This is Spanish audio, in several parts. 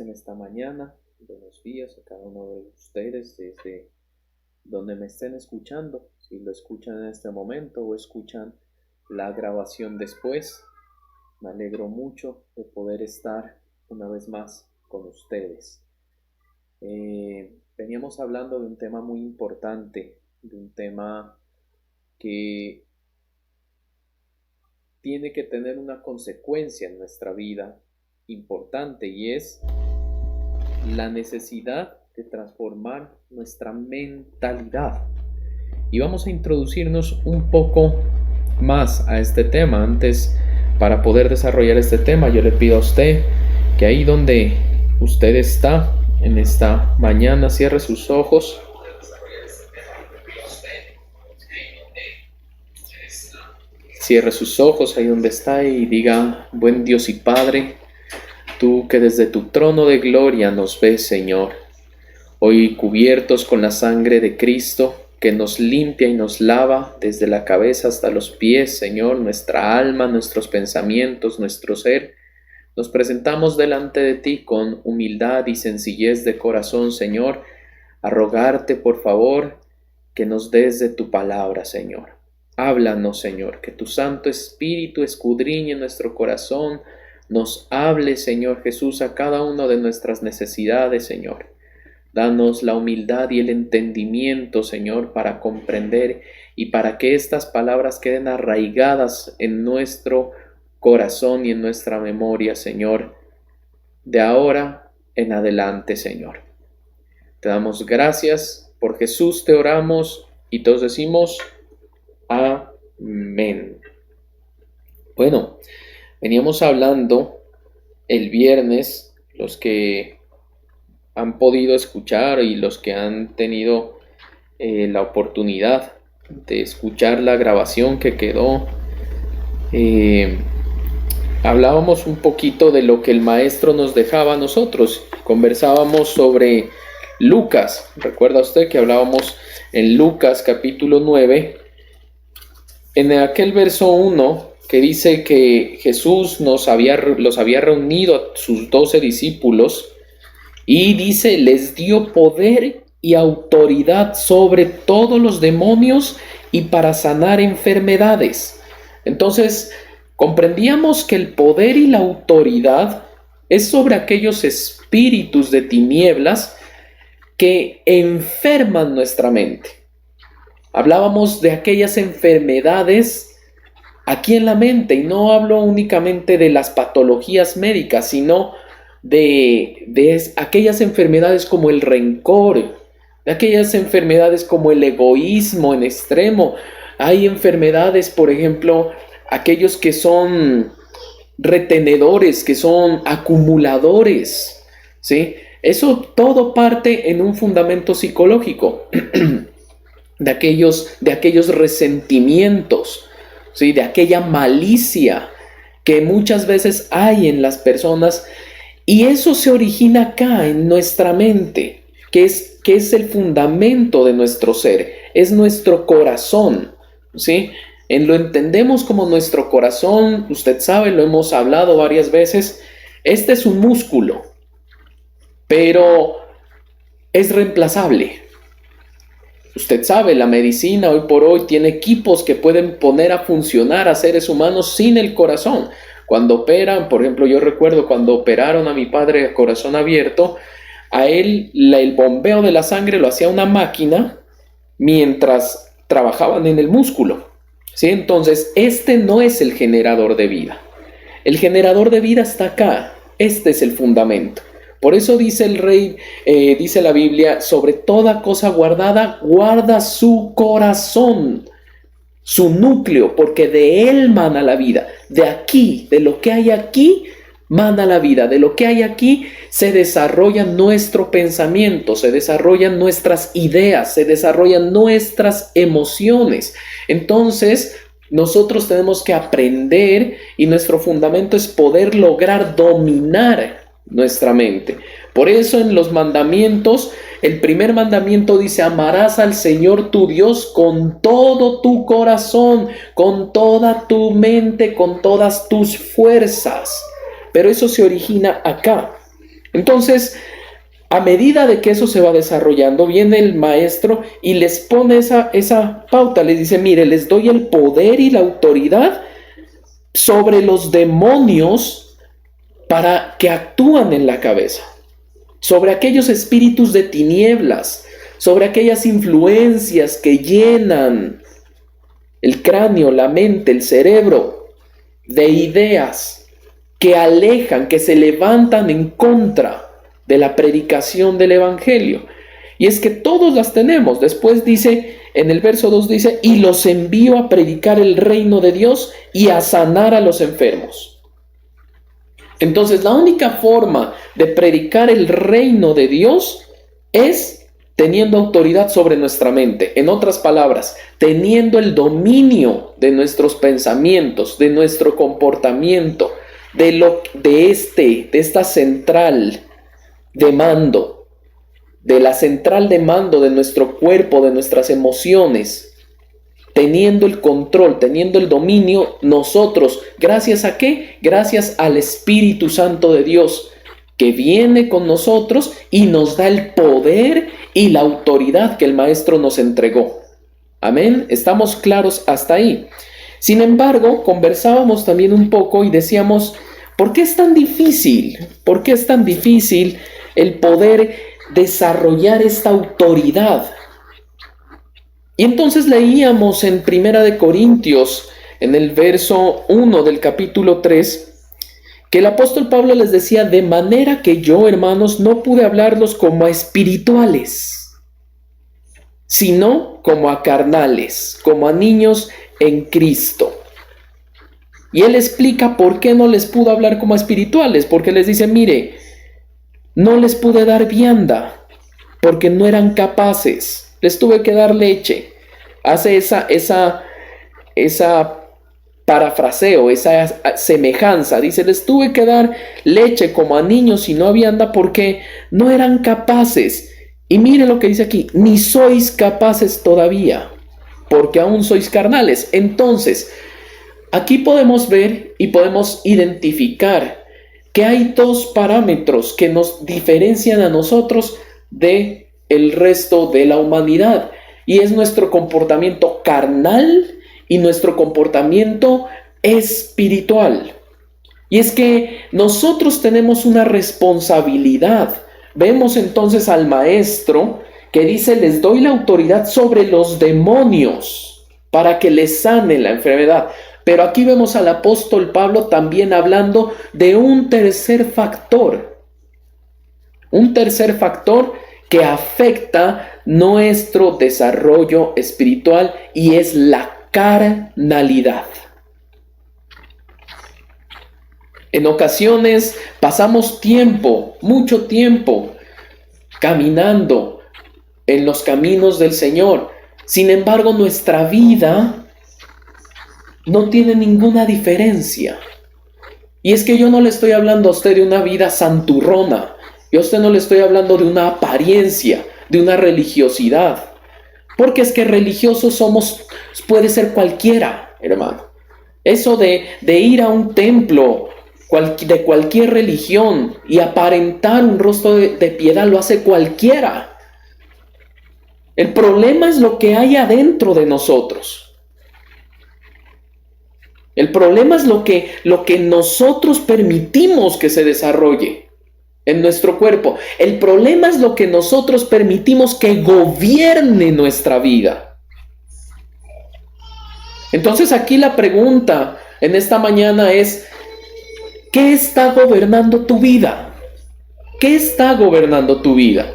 en esta mañana. Buenos días a cada uno de ustedes desde donde me estén escuchando. Si lo escuchan en este momento o escuchan la grabación después, me alegro mucho de poder estar una vez más con ustedes. Veníamos hablando de un tema muy importante, de un tema que tiene que tener una consecuencia en nuestra vida importante, y es la necesidad de transformar nuestra mentalidad. Y vamos a introducirnos un poco más a este tema. Antes, para poder desarrollar este tema, yo le pido a usted que ahí donde usted está en esta mañana, cierre sus ojos. Cierre sus ojos ahí donde está y diga: buen Dios y Padre, tú que desde tu trono de gloria nos ves, Señor, hoy cubiertos con la sangre de Cristo, que nos limpia y nos lava desde la cabeza hasta los pies, Señor, nuestra alma, nuestros pensamientos, nuestro ser. Nos presentamos delante de ti con humildad y sencillez de corazón, Señor, a rogarte, por favor, que nos des de tu palabra, Señor. Háblanos, Señor, que tu Santo Espíritu escudriñe nuestro corazón, nos hable, Señor Jesús, a cada una de nuestras necesidades, Señor. Danos la humildad y el entendimiento, Señor, para comprender y para que estas palabras queden arraigadas en nuestro corazón y en nuestra memoria, Señor, de ahora en adelante, Señor. Te damos gracias, por Jesús te oramos y todos decimos amén. Bueno, veníamos hablando el viernes, los que han podido escuchar y los que han tenido la oportunidad de escuchar la grabación que quedó, hablábamos un poquito de lo que el maestro nos dejaba a nosotros. Conversábamos sobre Lucas. ¿Recuerda usted que hablábamos en Lucas capítulo 9? En aquel verso 1 que dice que Jesús los había reunido a sus 12 discípulos y dice, les dio poder y autoridad sobre todos los demonios y para sanar enfermedades. Entonces, comprendíamos que el poder y la autoridad es sobre aquellos espíritus de tinieblas que enferman nuestra mente. Hablábamos de aquellas enfermedades aquí en la mente, y no hablo únicamente de las patologías médicas, sino de aquellas enfermedades como el rencor, de aquellas enfermedades como el egoísmo en extremo. Hay enfermedades, por ejemplo, aquellos que son retenedores, que son acumuladores, ¿sí? Eso todo parte en un fundamento psicológico, de aquellos resentimientos, ¿sí? De aquella malicia que muchas veces hay en las personas, y eso se origina acá en nuestra mente, que es el fundamento de nuestro ser, es nuestro corazón, ¿sí? Lo entendemos como nuestro corazón, usted sabe, lo hemos hablado varias veces. Este es un músculo, pero es reemplazable. Usted sabe, la medicina hoy por hoy tiene equipos que pueden poner a funcionar a seres humanos sin el corazón. Cuando operan, por ejemplo, yo recuerdo cuando operaron a mi padre a corazón abierto, a él el bombeo de la sangre lo hacía una máquina mientras trabajaban en el músculo, ¿sí? Entonces, este no es el generador de vida. El generador de vida está acá. Este es el fundamento. Por eso dice el rey, dice la Biblia, sobre toda cosa guardada, guarda su corazón, su núcleo, porque de él mana la vida. De aquí, de lo que hay aquí, mana la vida. De lo que hay aquí se desarrolla nuestro pensamiento, se desarrollan nuestras ideas, se desarrollan nuestras emociones. Entonces, nosotros tenemos que aprender, y nuestro fundamento es poder lograr dominar nuestra mente. Por eso en los mandamientos, el primer mandamiento dice: amarás al Señor tu Dios con todo tu corazón, con toda tu mente, con todas tus fuerzas. Pero eso se origina acá. Entonces, a medida de que eso se va desarrollando, viene el maestro y les pone esa pauta, les dice, mire, les doy el poder y la autoridad sobre los demonios para que actúan en la cabeza, sobre aquellos espíritus de tinieblas, sobre aquellas influencias que llenan el cráneo, la mente, el cerebro, de ideas que alejan, que se levantan en contra de la predicación del Evangelio. Y es que todos las tenemos. Después dice, en el verso 2 dice, y los envío a predicar el reino de Dios y a sanar a los enfermos. Entonces, la única forma de predicar el reino de Dios es teniendo autoridad sobre nuestra mente. En otras palabras, teniendo el dominio de nuestros pensamientos, de nuestro comportamiento, de esta central de mando, de la central de mando de nuestro cuerpo, de nuestras emociones, teniendo el control, teniendo el dominio nosotros. ¿Gracias a qué? Gracias al Espíritu Santo de Dios, que viene con nosotros y nos da el poder y la autoridad que el Maestro nos entregó. Amén. ¿Estamos claros hasta ahí? Sin embargo, conversábamos también un poco y decíamos, ¿por qué es tan difícil? ¿Por qué es tan difícil el poder desarrollar esta autoridad? Y entonces leíamos en Primera de Corintios, en el verso 1 del capítulo 3, que el apóstol Pablo les decía, de manera que yo, hermanos, no pude hablarlos como a espirituales, sino como a carnales, como a niños en Cristo. Y él explica por qué no les pudo hablar como a espirituales, porque les dice, mire, no les pude dar vianda, porque no eran capaces, les tuve que dar leche. Hace esa parafraseo, esa semejanza, dice, les tuve que dar leche como a niños y no a vianda porque no eran capaces. Y mire lo que dice aquí, ni sois capaces todavía, porque aún sois carnales. Entonces, aquí podemos ver y podemos identificar que hay dos parámetros que nos diferencian a nosotros de el resto de la humanidad, y es nuestro comportamiento carnal y nuestro comportamiento espiritual. Y es que nosotros tenemos una responsabilidad. Vemos entonces al Maestro que dice, les doy la autoridad sobre los demonios para que les sanen la enfermedad. Pero aquí vemos al apóstol Pablo también hablando de un tercer factor. Un tercer factor que afecta nuestro desarrollo espiritual, y es la carnalidad. En ocasiones pasamos tiempo, mucho tiempo, caminando en los caminos del Señor. Sin embargo, nuestra vida no tiene ninguna diferencia. Y es que yo no le estoy hablando a usted de una vida santurrona. Yo a usted no le estoy hablando de una apariencia, de una religiosidad. Porque es que religiosos puede ser cualquiera, hermano. Eso de ir a un templo de cualquier religión y aparentar un rostro de piedad lo hace cualquiera. El problema es lo que hay adentro de nosotros. El problema es lo que nosotros permitimos que se desarrolle en nuestro cuerpo. El problema es lo que nosotros permitimos que gobierne nuestra vida. Entonces aquí la pregunta en esta mañana es, ¿qué está gobernando tu vida? ¿Qué está gobernando tu vida?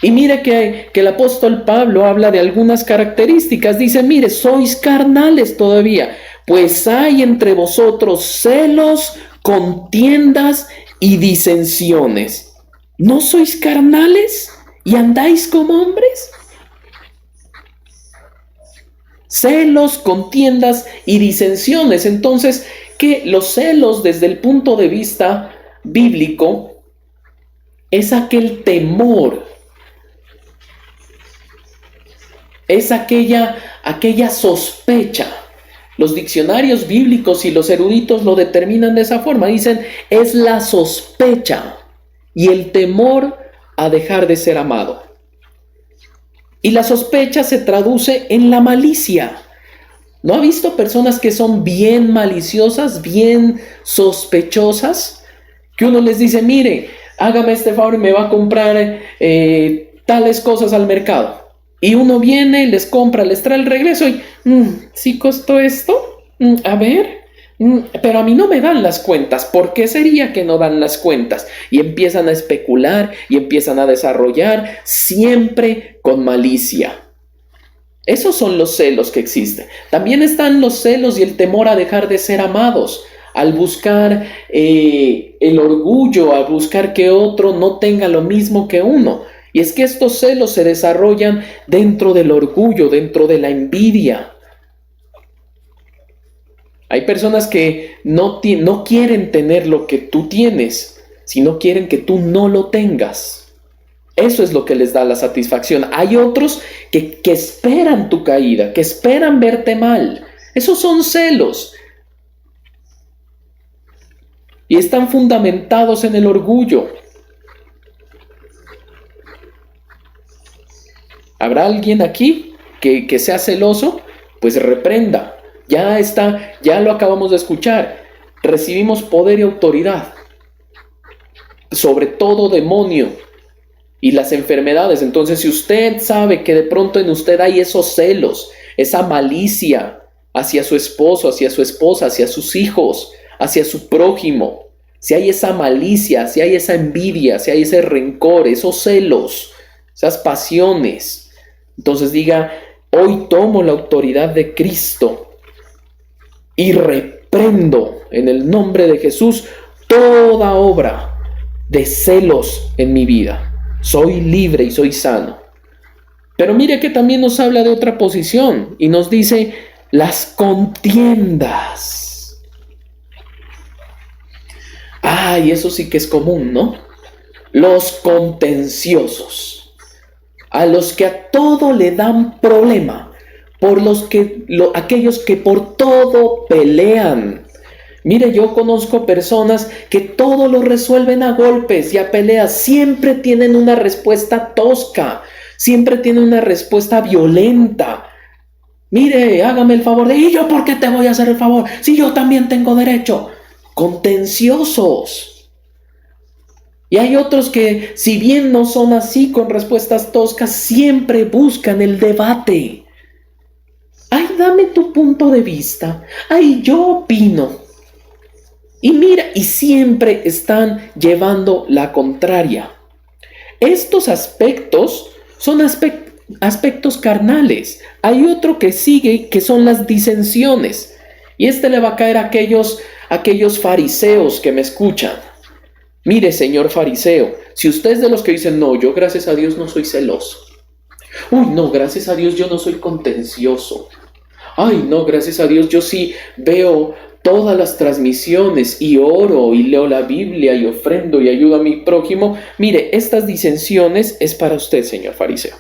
Y mire que el apóstol Pablo habla de algunas características. Dice, mire, sois carnales todavía, pues hay entre vosotros celos, contiendas y disensiones. ¿No sois carnales y andáis como hombres? Celos, contiendas y disensiones. Entonces, que los celos desde el punto de vista bíblico es aquel temor, es aquella sospecha. Los diccionarios bíblicos y los eruditos lo determinan de esa forma. Dicen, es la sospecha y el temor a dejar de ser amado. Y la sospecha se traduce en la malicia. ¿No ha visto personas que son bien maliciosas, bien sospechosas? Que uno les dice, mire, hágame este favor y me va a comprar tales cosas al mercado. Y uno viene, les compra, les trae el regreso y, ¿sí costó esto? A ver, pero a mí no me dan las cuentas. ¿Por qué sería que no dan las cuentas? Y empiezan a especular y empiezan a desarrollar siempre con malicia. Esos son los celos que existen. También están los celos y el temor a dejar de ser amados. Al buscar el orgullo, al buscar que otro no tenga lo mismo que uno. Y es que estos celos se desarrollan dentro del orgullo, dentro de la envidia. Hay personas que no quieren tener lo que tú tienes, sino quieren que tú no lo tengas. Eso es lo que les da la satisfacción. Hay otros que esperan tu caída, que esperan verte mal. Esos son celos. Y están fundamentados en el orgullo. ¿Habrá alguien aquí que sea celoso? Pues reprenda. Ya lo acabamos de escuchar. Recibimos poder y autoridad sobre todo demonio y las enfermedades. Entonces, si usted sabe que de pronto en usted hay esos celos, esa malicia hacia su esposo, hacia su esposa, hacia sus hijos, hacia su prójimo, si hay esa malicia, si hay esa envidia, si hay ese rencor, esos celos, esas pasiones, entonces diga, hoy tomo la autoridad de Cristo y reprendo en el nombre de Jesús toda obra de celos en mi vida. Soy libre y soy sano. Pero mire que también nos habla de otra posición y nos dice las contiendas. Y eso sí que es común, ¿no? Los contenciosos. A los que a todo le dan problema, aquellos que por todo pelean. Mire, yo conozco personas que todo lo resuelven a golpes y a peleas. Siempre tienen una respuesta tosca, siempre tienen una respuesta violenta. Mire, hágame el favor ¿y yo por qué te voy a hacer el favor? Si yo también tengo derecho. Contenciosos. Y hay otros que, si bien no son así con respuestas toscas, siempre buscan el debate. Dame tu punto de vista. Yo opino. Y mira, y siempre están llevando la contraria. Estos aspectos son aspectos carnales. Hay otro que sigue, que son las disensiones. Y le va a caer a aquellos fariseos que me escuchan. Mire, señor fariseo, si usted es de los que dicen, no, yo gracias a Dios no soy celoso. No, gracias a Dios yo no soy contencioso. No, gracias a Dios yo sí veo todas las transmisiones y oro y leo la Biblia y ofrendo y ayudo a mi prójimo. Mire, estas disensiones es para usted, señor fariseo.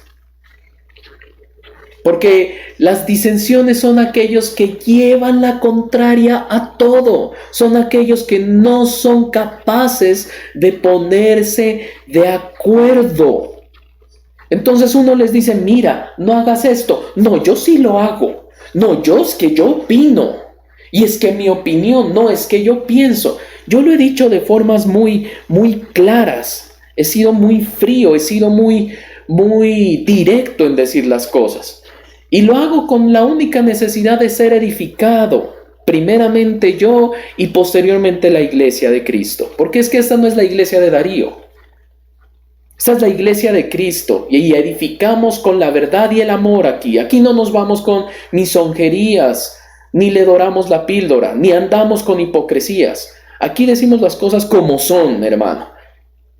Porque las disensiones son aquellos que llevan la contraria a todo. Son aquellos que no son capaces de ponerse de acuerdo. Entonces uno les dice, mira, no hagas esto. No, yo sí lo hago. No, es que yo opino. Y es que mi opinión, no, es que yo pienso. Yo lo he dicho de formas muy, muy claras. He sido muy frío, he sido muy directo en decir las cosas. Y lo hago con la única necesidad de ser edificado, primeramente yo y posteriormente la iglesia de Cristo. Porque es que esta no es la iglesia de Darío. Esta es la iglesia de Cristo y edificamos con la verdad y el amor aquí. Aquí no nos vamos con lisonjerías, ni le doramos la píldora, ni andamos con hipocresías. Aquí decimos las cosas como son, hermano.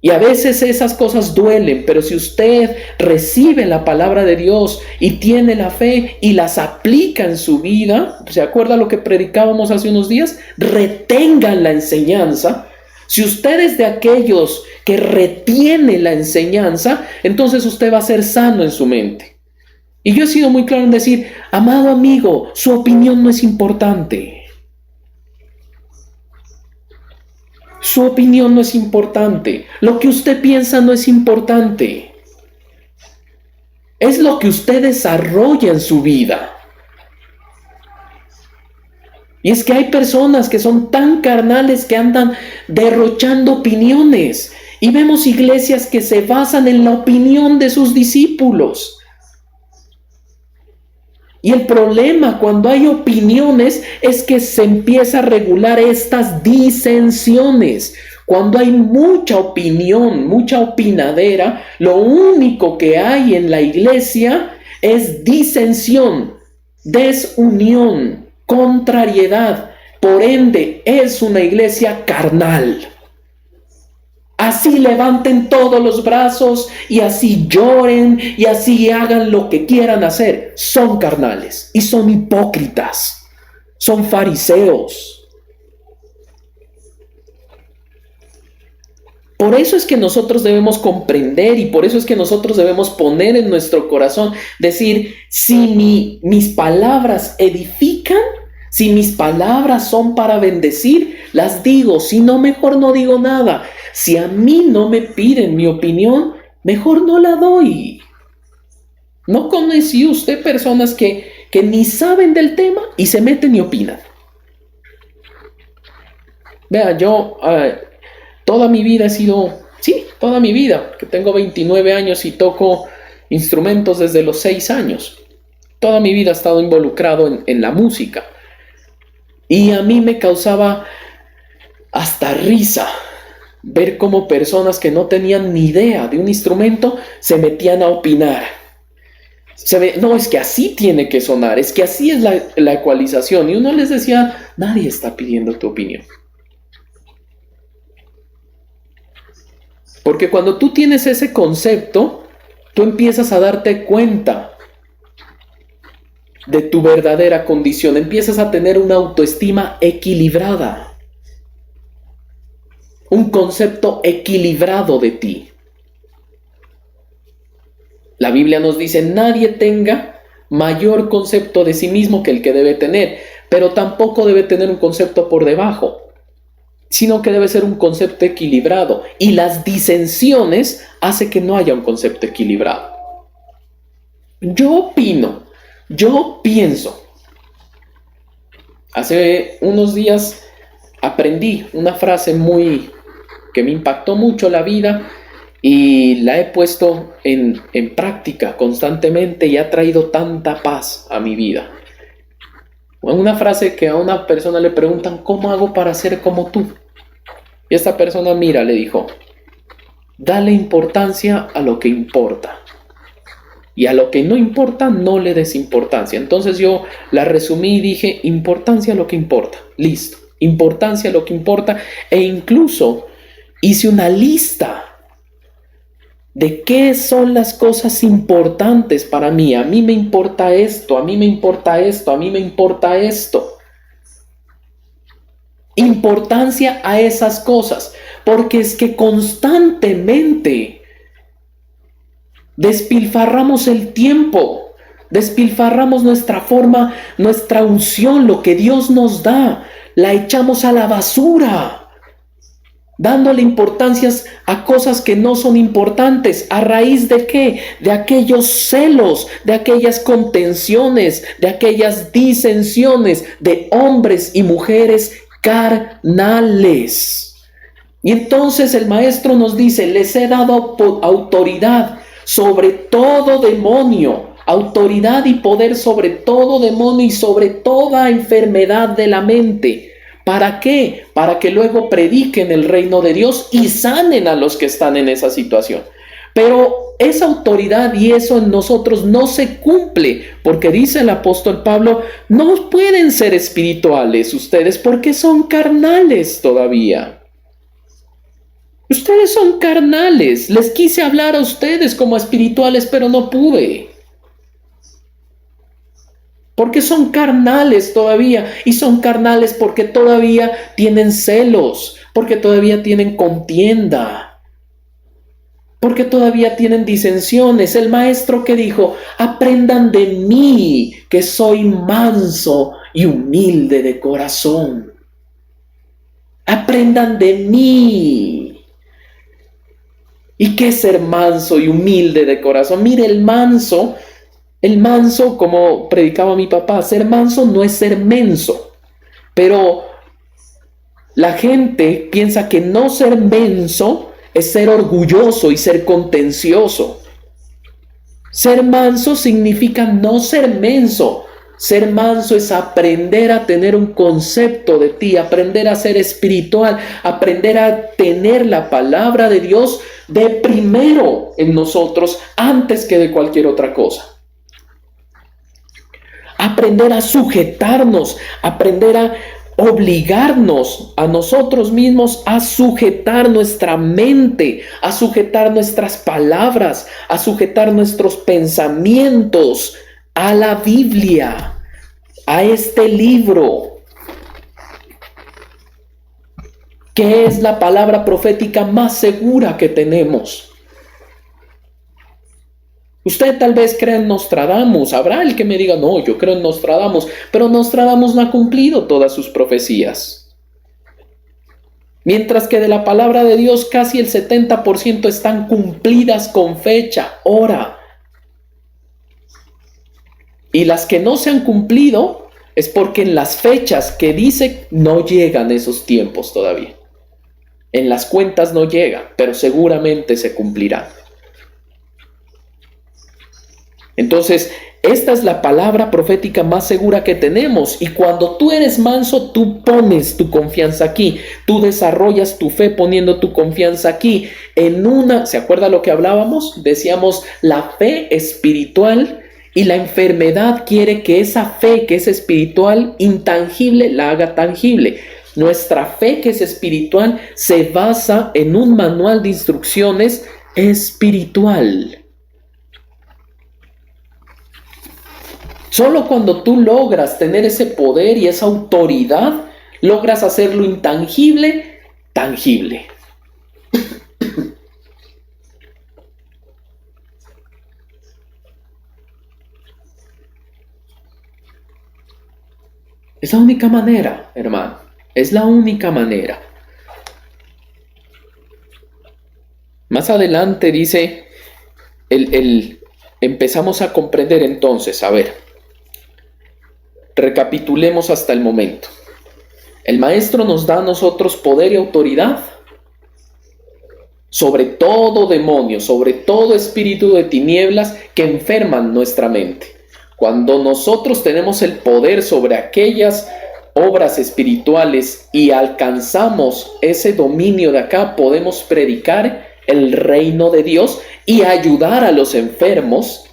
Y a veces esas cosas duelen, pero si usted recibe la palabra de Dios y tiene la fe y las aplica en su vida, ¿se acuerda lo que predicábamos hace unos días? Retengan la enseñanza. Si usted es de aquellos que retiene la enseñanza, entonces usted va a ser sano en su mente. Y yo he sido muy claro en decir, amado amigo, su opinión no es importante. Su opinión no es importante. Lo que usted piensa no es importante. Es lo que usted desarrolla en su vida. Y es que hay personas que son tan carnales que andan derrochando opiniones. Y vemos iglesias que se basan en la opinión de sus discípulos. Y el problema cuando hay opiniones es que se empieza a regular estas disensiones. Cuando hay mucha opinión, mucha opinadera, lo único que hay en la iglesia es disensión, desunión, contrariedad. Por ende, es una iglesia carnal. Así levanten todos los brazos y así lloren y así hagan lo que quieran hacer. Son carnales y son hipócritas. Son fariseos. Por eso es que nosotros debemos comprender y por eso es que nosotros debemos poner en nuestro corazón, decir, si mis palabras edifican, si mis palabras son para bendecir, las digo, si no, mejor no digo nada. Si a mí no me piden mi opinión, mejor no la doy. ¿No conoció usted personas que ni saben del tema y se meten y opinan? Vea, yo toda mi vida he sido, toda mi vida, que tengo 29 años y toco instrumentos desde los 6 años. Toda mi vida he estado involucrado en la música. Y a mí me causaba hasta risa ver cómo personas que no tenían ni idea de un instrumento se metían a opinar. No, es que así tiene que sonar, es que así es la ecualización. Y uno les decía, nadie está pidiendo tu opinión. Porque cuando tú tienes ese concepto, tú empiezas a darte cuenta de tu verdadera condición, empiezas a tener una autoestima equilibrada. Un concepto equilibrado de ti. La Biblia nos dice, nadie tenga mayor concepto de sí mismo que el que debe tener, pero tampoco debe tener un concepto por debajo, sino que debe ser un concepto equilibrado. Y las disensiones hacen que no haya un concepto equilibrado. Yo opino, yo pienso. Hace unos días aprendí una frase que me impactó mucho la vida y la he puesto en práctica constantemente y ha traído tanta paz a mi vida. Una frase que a una persona le preguntan, ¿cómo hago para ser como tú? Y esta persona le dijo, dale importancia a lo que importa. Y a lo que no importa, no le des importancia. Entonces yo la resumí y dije, importancia a lo que importa. Listo. Importancia a lo que importa. E incluso hice una lista de qué son las cosas importantes para mí. A mí me importa esto, a mí me importa esto, a mí me importa esto. Importancia a esas cosas. Porque es que constantemente despilfarramos el tiempo, despilfarramos nuestra forma, nuestra unción, lo que Dios nos da, la echamos a la basura, dándole importancias a cosas que no son importantes. ¿A raíz de qué? De aquellos celos, de aquellas contenciones, de aquellas disensiones de hombres y mujeres carnales. Y entonces el maestro nos dice, les he dado autoridad sobre todo demonio, autoridad y poder sobre todo demonio y sobre toda enfermedad de la mente. ¿Para qué? Para que luego prediquen el reino de Dios y sanen a los que están en esa situación. Pero esa autoridad y eso en nosotros no se cumple, porque dice el apóstol Pablo, no pueden ser espirituales ustedes porque son carnales todavía. Ustedes son carnales. Les quise hablar a ustedes como espirituales, pero no pude. Porque son carnales todavía. Y son carnales porque todavía tienen celos. Porque todavía tienen contienda. porque todavía tienen disensiones. El maestro que dijo, aprendan de mí, que soy manso y humilde de corazón. Aprendan de mí. ¿Y qué es ser manso y humilde de corazón? Mire, el manso, como predicaba mi papá, ser manso no es ser menso. Pero la gente piensa que no ser menso es ser orgulloso y ser contencioso. Ser manso significa no ser menso. Ser manso es aprender a tener un concepto de ti, aprender a ser espiritual, aprender a tener la palabra de Dios de primero en nosotros antes que de cualquier otra cosa. Aprender a sujetarnos, aprender a obligarnos a nosotros mismos a sujetar nuestra mente, a sujetar nuestras palabras, a sujetar nuestros pensamientos a la Biblia, a este libro, que es la palabra profética más segura que tenemos. Usted tal vez cree en Nostradamus, habrá el que me diga, no, yo creo en Nostradamus, pero Nostradamus no ha cumplido todas sus profecías. Mientras que de la palabra de Dios casi el 70% están cumplidas con fecha, hora. Y las que no se han cumplido es porque en las fechas que dice no llegan esos tiempos todavía. En las cuentas no llegan, pero seguramente se cumplirán. Entonces, esta es la palabra profética más segura que tenemos. Y cuando tú eres manso, tú pones tu confianza aquí. Tú desarrollas tu fe poniendo tu confianza aquí. ¿Se acuerda lo que hablábamos? Decíamos la fe espiritual y la enfermedad quiere que esa fe que es espiritual, intangible, la haga tangible. Nuestra fe que es espiritual se basa en un manual de instrucciones espiritual. Solo cuando tú logras tener ese poder y esa autoridad, logras hacer lo intangible, tangible. Es la única manera, hermano. Es la única manera. Más adelante dice, empezamos a comprender entonces, a ver. Recapitulemos hasta el momento. El maestro nos da a nosotros poder y autoridad sobre todo demonio, sobre todo espíritu de tinieblas que enferman nuestra mente. Cuando nosotros tenemos el poder sobre aquellas obras espirituales y alcanzamos ese dominio de acá, podemos predicar el reino de Dios y ayudar a los enfermos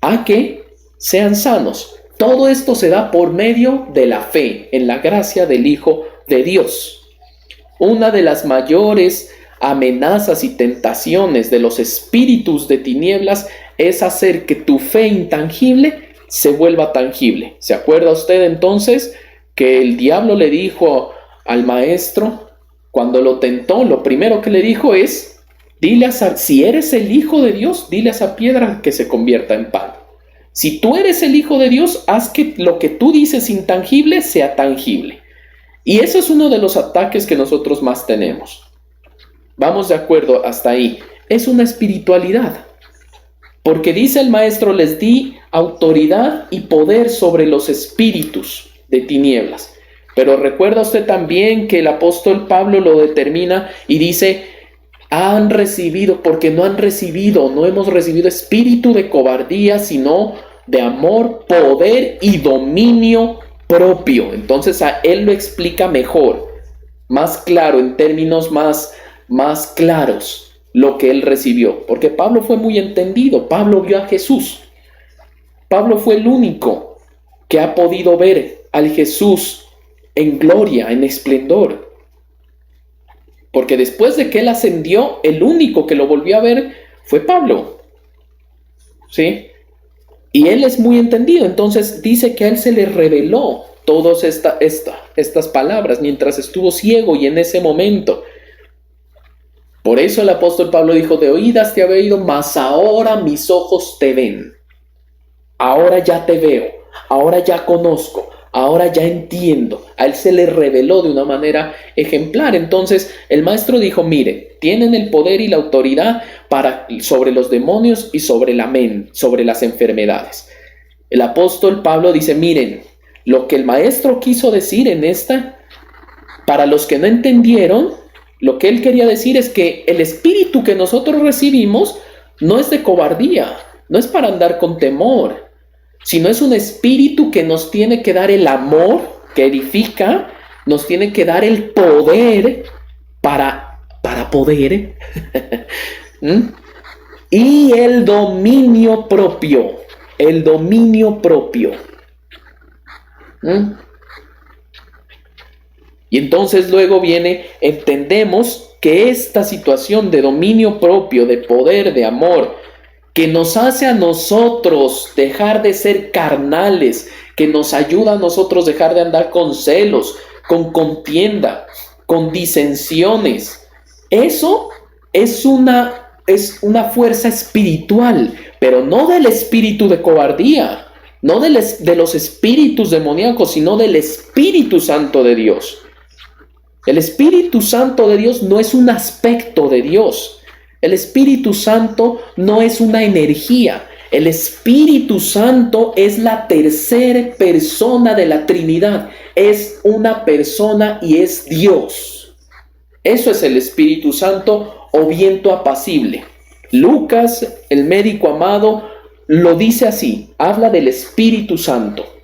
a que sean sanos. Todo esto se da por medio de la fe en la gracia del Hijo de Dios. Una de las mayores amenazas y tentaciones de los espíritus de tinieblas es hacer que tu fe intangible se vuelva tangible. ¿Se acuerda usted entonces que el diablo le dijo al maestro, cuando lo tentó, lo primero que le dijo es, si eres el Hijo de Dios, dile a esa piedra que se convierta en pan? Si tú eres el Hijo de Dios, haz que lo que tú dices intangible sea tangible. Y eso es uno de los ataques que nosotros más tenemos. Vamos de acuerdo hasta ahí. Es una espiritualidad. Porque dice el maestro, les di autoridad y poder sobre los espíritus de tinieblas. Pero recuerda usted también que el apóstol Pablo lo determina y dice, han recibido, porque no hemos recibido espíritu de cobardía, sino de amor, poder y dominio propio. Entonces a él lo explica mejor, más claro, en términos más claros, lo que él recibió. Porque Pablo fue muy entendido, Pablo vio a Jesús. Pablo fue el único que ha podido ver al Jesús en gloria, en esplendor. Porque después de que él ascendió, el único que lo volvió a ver fue Pablo. ¿Sí? Y él es muy entendido. Entonces dice que a él se le reveló todas estas palabras mientras estuvo ciego y en ese momento. Por eso el apóstol Pablo dijo, de oídas te había oído, mas ahora mis ojos te ven. Ahora ya te veo, ahora ya conozco, ahora ya entiendo. A él se le reveló de una manera ejemplar. Entonces el maestro dijo, mire, tienen el poder y la autoridad sobre los demonios y sobre sobre las enfermedades. El apóstol Pablo dice, miren, lo que el maestro quiso decir en esta, para los que no entendieron, lo que él quería decir es que el espíritu que nosotros recibimos no es de cobardía, no es para andar con temor, sino es un espíritu que nos tiene que dar el amor, que edifica, nos tiene que dar el poder para poder, y el dominio propio, el dominio propio. Y entonces luego viene, entendemos que esta situación de dominio propio, de poder, de amor, que nos hace a nosotros dejar de ser carnales, que nos ayuda a nosotros dejar de andar con celos, con contienda, con disensiones. Eso es una fuerza espiritual, pero no del espíritu de cobardía, no de los espíritus demoníacos, sino del Espíritu Santo de Dios. El Espíritu Santo de Dios no es un aspecto de Dios. El Espíritu Santo no es una energía. El Espíritu Santo es la tercera persona de la Trinidad. Es una persona y es Dios. Eso es el Espíritu Santo o viento apacible. Lucas, el médico amado, lo dice así. Habla del Espíritu Santo.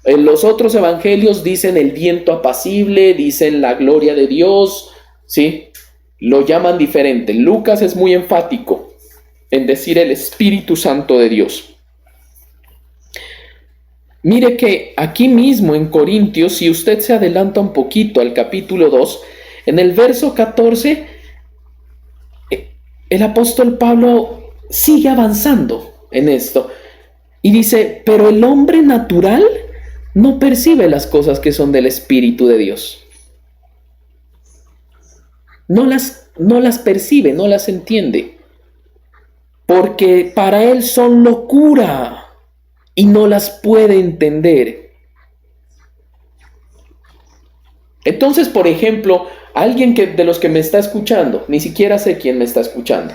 En los otros evangelios dicen el viento apacible, dicen la gloria de Dios, ¿sí? Lo llaman diferente. Lucas es muy enfático en decir el Espíritu Santo de Dios. Mire que aquí mismo en Corintios, si usted se adelanta un poquito al capítulo 2, en el verso 14, el apóstol Pablo sigue avanzando en esto y dice, pero el hombre natural no percibe las cosas que son del Espíritu de Dios. No las percibe, no las entiende. Porque para él son locura y no las puede entender. Entonces, por ejemplo, alguien de los que me está escuchando, ni siquiera sé quién me está escuchando.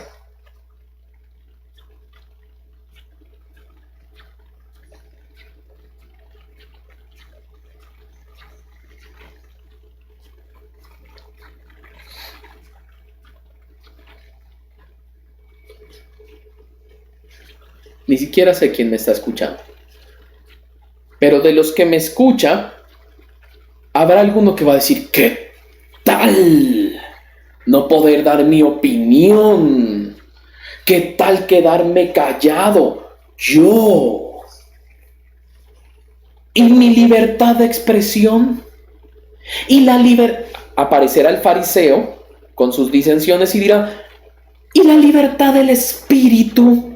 Ni siquiera sé quién me está escuchando. Pero de los que me escucha, habrá alguno que va a decir, ¿qué tal no poder dar mi opinión? ¿Qué tal quedarme callado? Yo. ¿Y mi libertad de expresión? Y la libertad... Aparecerá el fariseo con sus disensiones y dirá, ¿y la libertad del espíritu?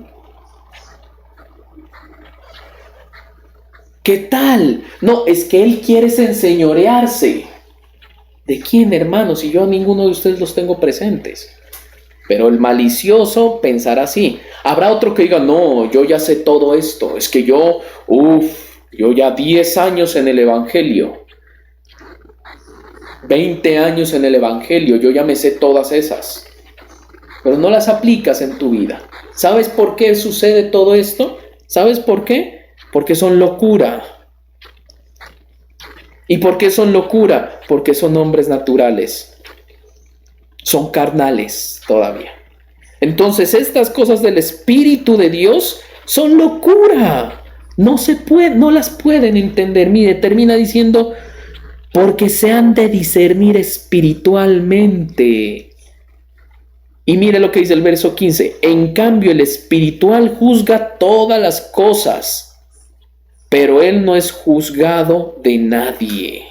¿Qué tal? No, es que él quiere enseñorearse. ¿De quién, hermano? Si yo a ninguno de ustedes los tengo presentes. Pero el malicioso pensará así. Habrá otro que diga, no, yo ya sé todo esto. Es que yo ya 10 años en el Evangelio. 20 años en el Evangelio. Yo ya me sé todas esas. Pero no las aplicas en tu vida. ¿Sabes por qué sucede todo esto? ¿Sabes por qué? Porque son locura. ¿Y por qué son locura? Porque son hombres naturales. Son carnales todavía. Entonces estas cosas del Espíritu de Dios son locura. No las pueden entender. Mire, termina diciendo, porque se han de discernir espiritualmente. Y mire lo que dice el verso 15. En cambio, el espiritual juzga todas las cosas, pero él no es juzgado de nadie.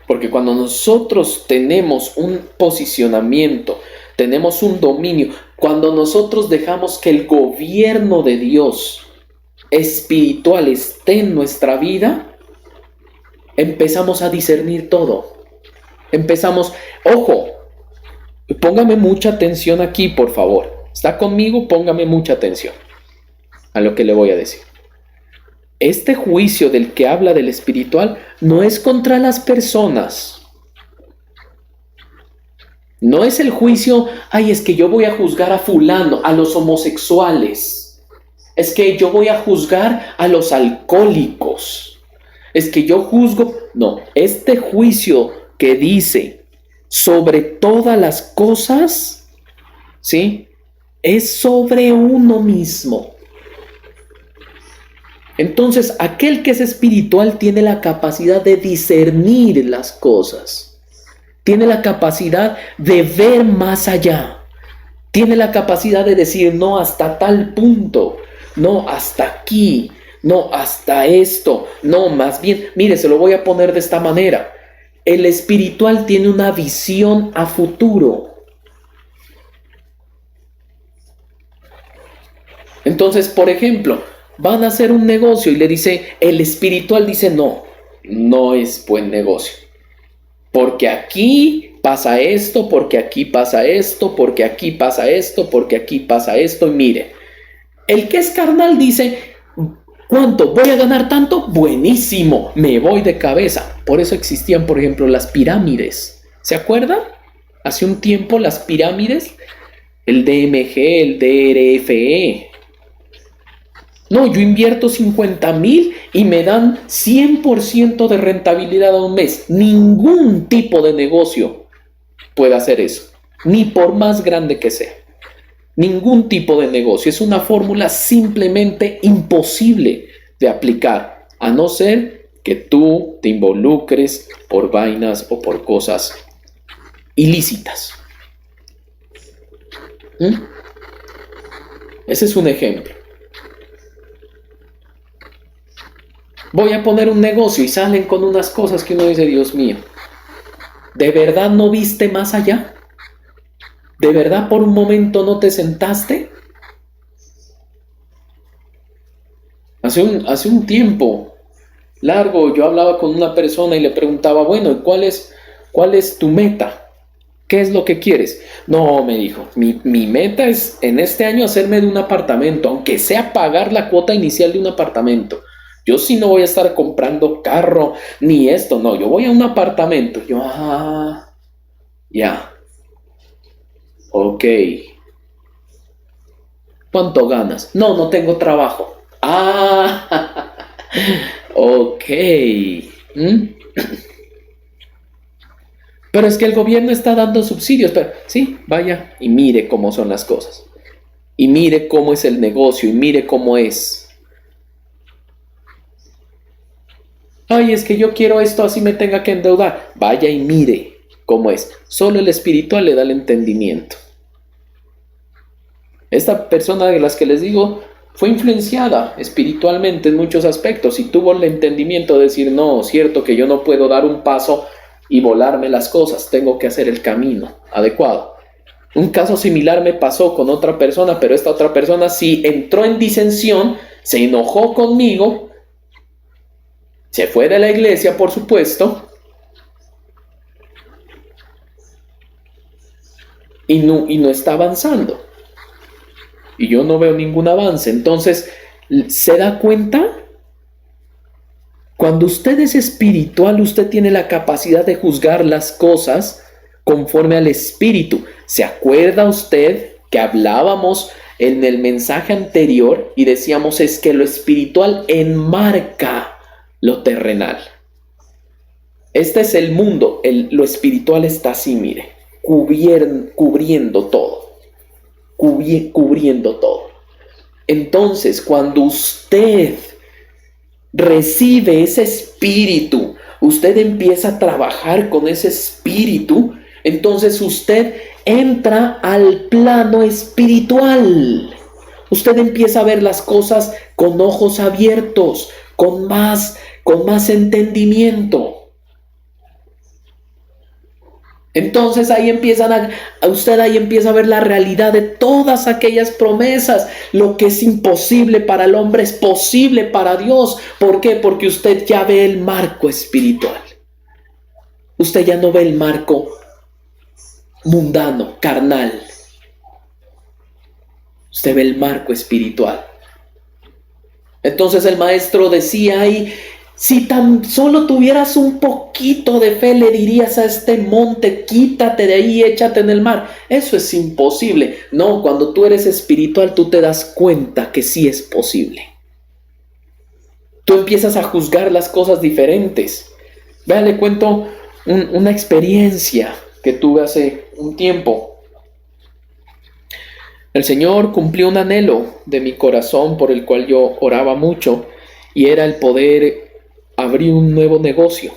Porque cuando nosotros tenemos un posicionamiento, tenemos un dominio, cuando nosotros dejamos que el gobierno de Dios espiritual esté en nuestra vida, empezamos a discernir todo. Ojo, póngame mucha atención aquí, por favor. ¿Está conmigo? Póngame mucha atención a lo que le voy a decir. Este juicio del que habla del espiritual no es contra las personas. No es el juicio, ay, es que yo voy a juzgar a fulano, a los homosexuales. Es que yo voy a juzgar a los alcohólicos. Es que yo juzgo. No, este juicio que dice sobre todas las cosas, ¿sí? Es sobre uno mismo. Entonces, aquel que es espiritual tiene la capacidad de discernir las cosas. Tiene la capacidad de ver más allá. Tiene la capacidad de decir, no, hasta tal punto. No, hasta aquí. No, hasta esto. No, más bien, mire, se lo voy a poner de esta manera. El espiritual tiene una visión a futuro. Entonces, por ejemplo, van a hacer un negocio y le dice, el espiritual dice, no, no es buen negocio. Porque aquí pasa esto, porque aquí pasa esto, porque aquí pasa esto, porque aquí pasa esto. Y mire, el que es carnal dice, ¿cuánto? ¿Voy a ganar tanto? Buenísimo, me voy de cabeza. Por eso existían, por ejemplo, las pirámides. ¿Se acuerdan? Hace un tiempo las pirámides, el DMG, el DRFE. No, yo invierto 50,000 y me dan 100% de rentabilidad a un mes. Ningún tipo de negocio puede hacer eso, ni por más grande que sea. Ningún tipo de negocio. Es una fórmula simplemente imposible de aplicar, a no ser que tú te involucres por vainas o por cosas ilícitas. Ese es un ejemplo. Voy a poner un negocio y salen con unas cosas que uno dice, Dios mío, ¿de verdad no viste más allá? ¿De verdad por un momento no te sentaste? Hace un tiempo largo yo hablaba con una persona y le preguntaba, bueno, ¿cuál es tu meta? ¿Qué es lo que quieres? No, me dijo, mi meta es en este año hacerme de un apartamento, aunque sea pagar la cuota inicial de un apartamento. Yo sí no voy a estar comprando carro ni esto, no, yo voy a un apartamento. Yo, ya. Ok. ¿Cuánto ganas? No, no tengo trabajo. Ok. Pero es que el gobierno está dando subsidios. Pero sí, vaya y mire cómo son las cosas. Y mire cómo es el negocio y mire cómo es. Ay, es que yo quiero esto, así me tenga que endeudar. Vaya y mire cómo es. Solo el espiritual le da el entendimiento. Esta persona de las que les digo fue influenciada espiritualmente en muchos aspectos y tuvo el entendimiento de decir, no, cierto que yo no puedo dar un paso y volarme las cosas, tengo que hacer el camino adecuado. Un caso similar me pasó con otra persona, pero esta otra persona sí entró en disensión, se enojó conmigo, se fue de la iglesia, por supuesto, y no está avanzando. Y yo no veo ningún avance. Entonces, ¿se da cuenta? Cuando usted es espiritual, usted tiene la capacidad de juzgar las cosas conforme al espíritu. ¿Se acuerda usted que hablábamos en el mensaje anterior y decíamos es que lo espiritual enmarca lo terrenal? Este es el mundo, lo espiritual está así, mire, cubriendo todo, cubriendo todo. Entonces, cuando usted recibe ese espíritu, usted empieza a trabajar con ese espíritu, entonces usted entra al plano espiritual. Usted empieza a ver las cosas con ojos abiertos, con más entendimiento. Entonces usted ahí empieza a ver la realidad de todas aquellas promesas. Lo que es imposible para el hombre es posible para Dios. ¿Por qué? Porque usted ya ve el marco espiritual. Usted ya no ve el marco mundano, carnal. Usted ve el marco espiritual. Entonces el maestro decía ahí, si tan solo tuvieras un poquito de fe, le dirías a este monte, quítate de ahí, échate en el mar. Eso es imposible. No, cuando tú eres espiritual, tú te das cuenta que sí es posible. Tú empiezas a juzgar las cosas diferentes. Vean, le cuento una experiencia que tuve hace un tiempo. El Señor cumplió un anhelo de mi corazón por el cual yo oraba mucho, y era el poder abrir un nuevo negocio.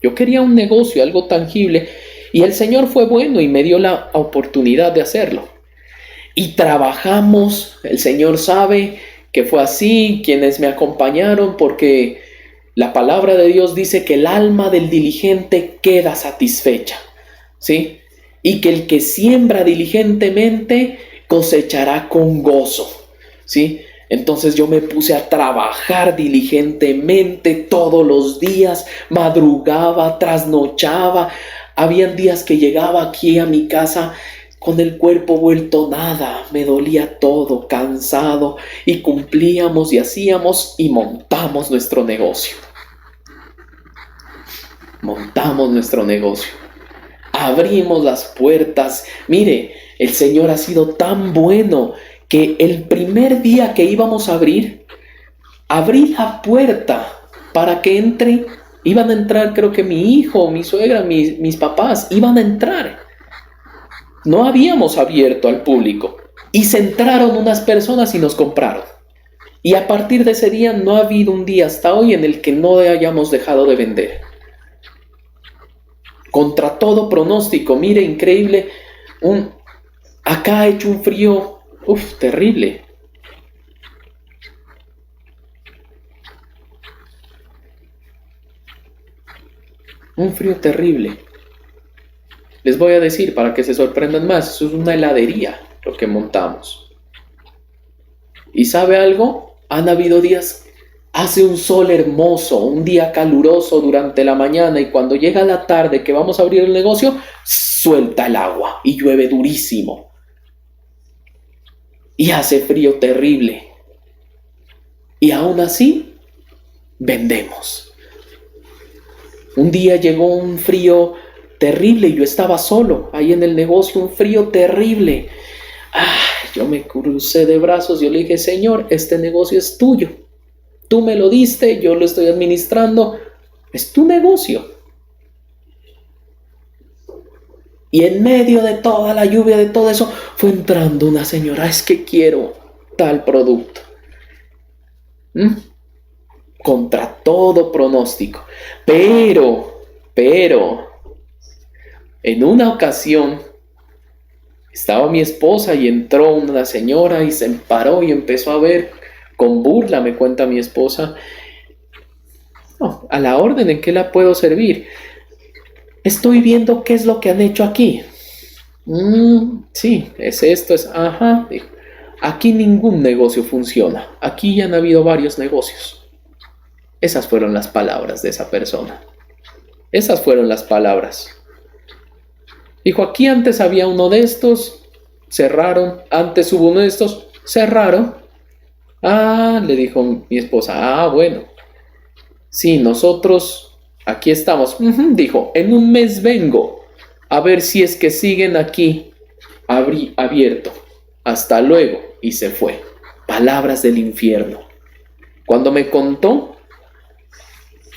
Yo quería un negocio, algo tangible, y el Señor fue bueno y me dio la oportunidad de hacerlo. Y trabajamos, el Señor sabe que fue así, quienes me acompañaron, porque la palabra de Dios dice que el alma del diligente queda satisfecha, ¿sí? Y que el que siembra diligentemente cosechará con gozo, ¿sí? Entonces yo me puse a trabajar diligentemente todos los días, madrugaba, trasnochaba. Habían días que llegaba aquí a mi casa con el cuerpo vuelto nada, me dolía todo, cansado, y cumplíamos y hacíamos y montamos nuestro negocio. Montamos nuestro negocio. Abrimos las puertas. Mire, el Señor ha sido tan bueno que el primer día que íbamos a abrí la puerta para que entre. Iban a entrar, creo que mi hijo, mi suegra, mis papás, iban a entrar. No habíamos abierto al público. Y se entraron unas personas y nos compraron. Y a partir de ese día no ha habido un día hasta hoy en el que no hayamos dejado de vender. Contra todo pronóstico, mire, increíble. Acá ha hecho un frío terrible. Un frío terrible. Les voy a decir para que se sorprendan más, eso es una heladería lo que montamos. ¿Y sabe algo? Han habido días, hace un sol hermoso, un día caluroso durante la mañana, y cuando llega la tarde que vamos a abrir el negocio, suelta el agua y llueve durísimo. Y hace frío terrible. Y aún así, vendemos. Un día llegó un frío terrible y yo estaba solo ahí en el negocio, un frío terrible. Yo me crucé de brazos, yo le dije, Señor, este negocio es tuyo. Tú me lo diste, yo lo estoy administrando. Es tu negocio. Y en medio de toda la lluvia, de todo eso, fue entrando una señora, es que quiero tal producto. Contra todo pronóstico. Pero, en una ocasión, estaba mi esposa y entró una señora y se paró y empezó a ver, con burla me cuenta mi esposa, a la orden, ¿en qué la puedo servir? Estoy viendo qué es lo que han hecho aquí. Sí, es esto, dijo. Aquí ningún negocio funciona. Aquí ya han habido varios negocios. Esas fueron las palabras de esa persona. Esas fueron las palabras. Dijo, aquí antes había uno de estos, cerraron. Antes hubo uno de estos, cerraron. Le dijo mi esposa, bueno. Sí, nosotros aquí estamos. Dijo, en un mes vengo a ver si es que siguen aquí abierto. Hasta luego. Y se fue. Palabras del infierno. Cuando me contó,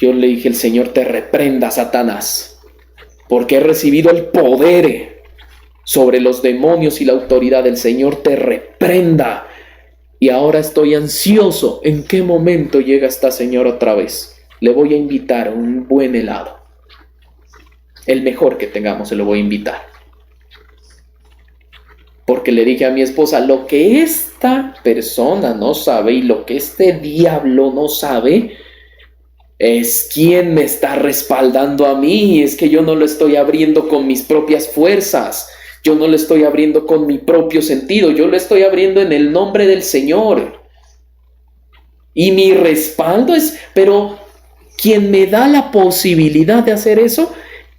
yo le dije, el Señor te reprenda, Satanás, porque he recibido el poder sobre los demonios y la autoridad. Del Señor te reprenda. Y ahora estoy ansioso. ¿En qué momento llega esta señora otra vez? Le voy a invitar un buen helado. El mejor que tengamos se lo voy a invitar. Porque le dije a mi esposa, lo que esta persona no sabe y lo que este diablo no sabe Es quien me está respaldando a mí, es que yo no lo estoy abriendo con mis propias fuerzas, yo no lo estoy abriendo con mi propio sentido, yo lo estoy abriendo en el nombre del Señor. Y mi respaldo pero quien me da la posibilidad de hacer eso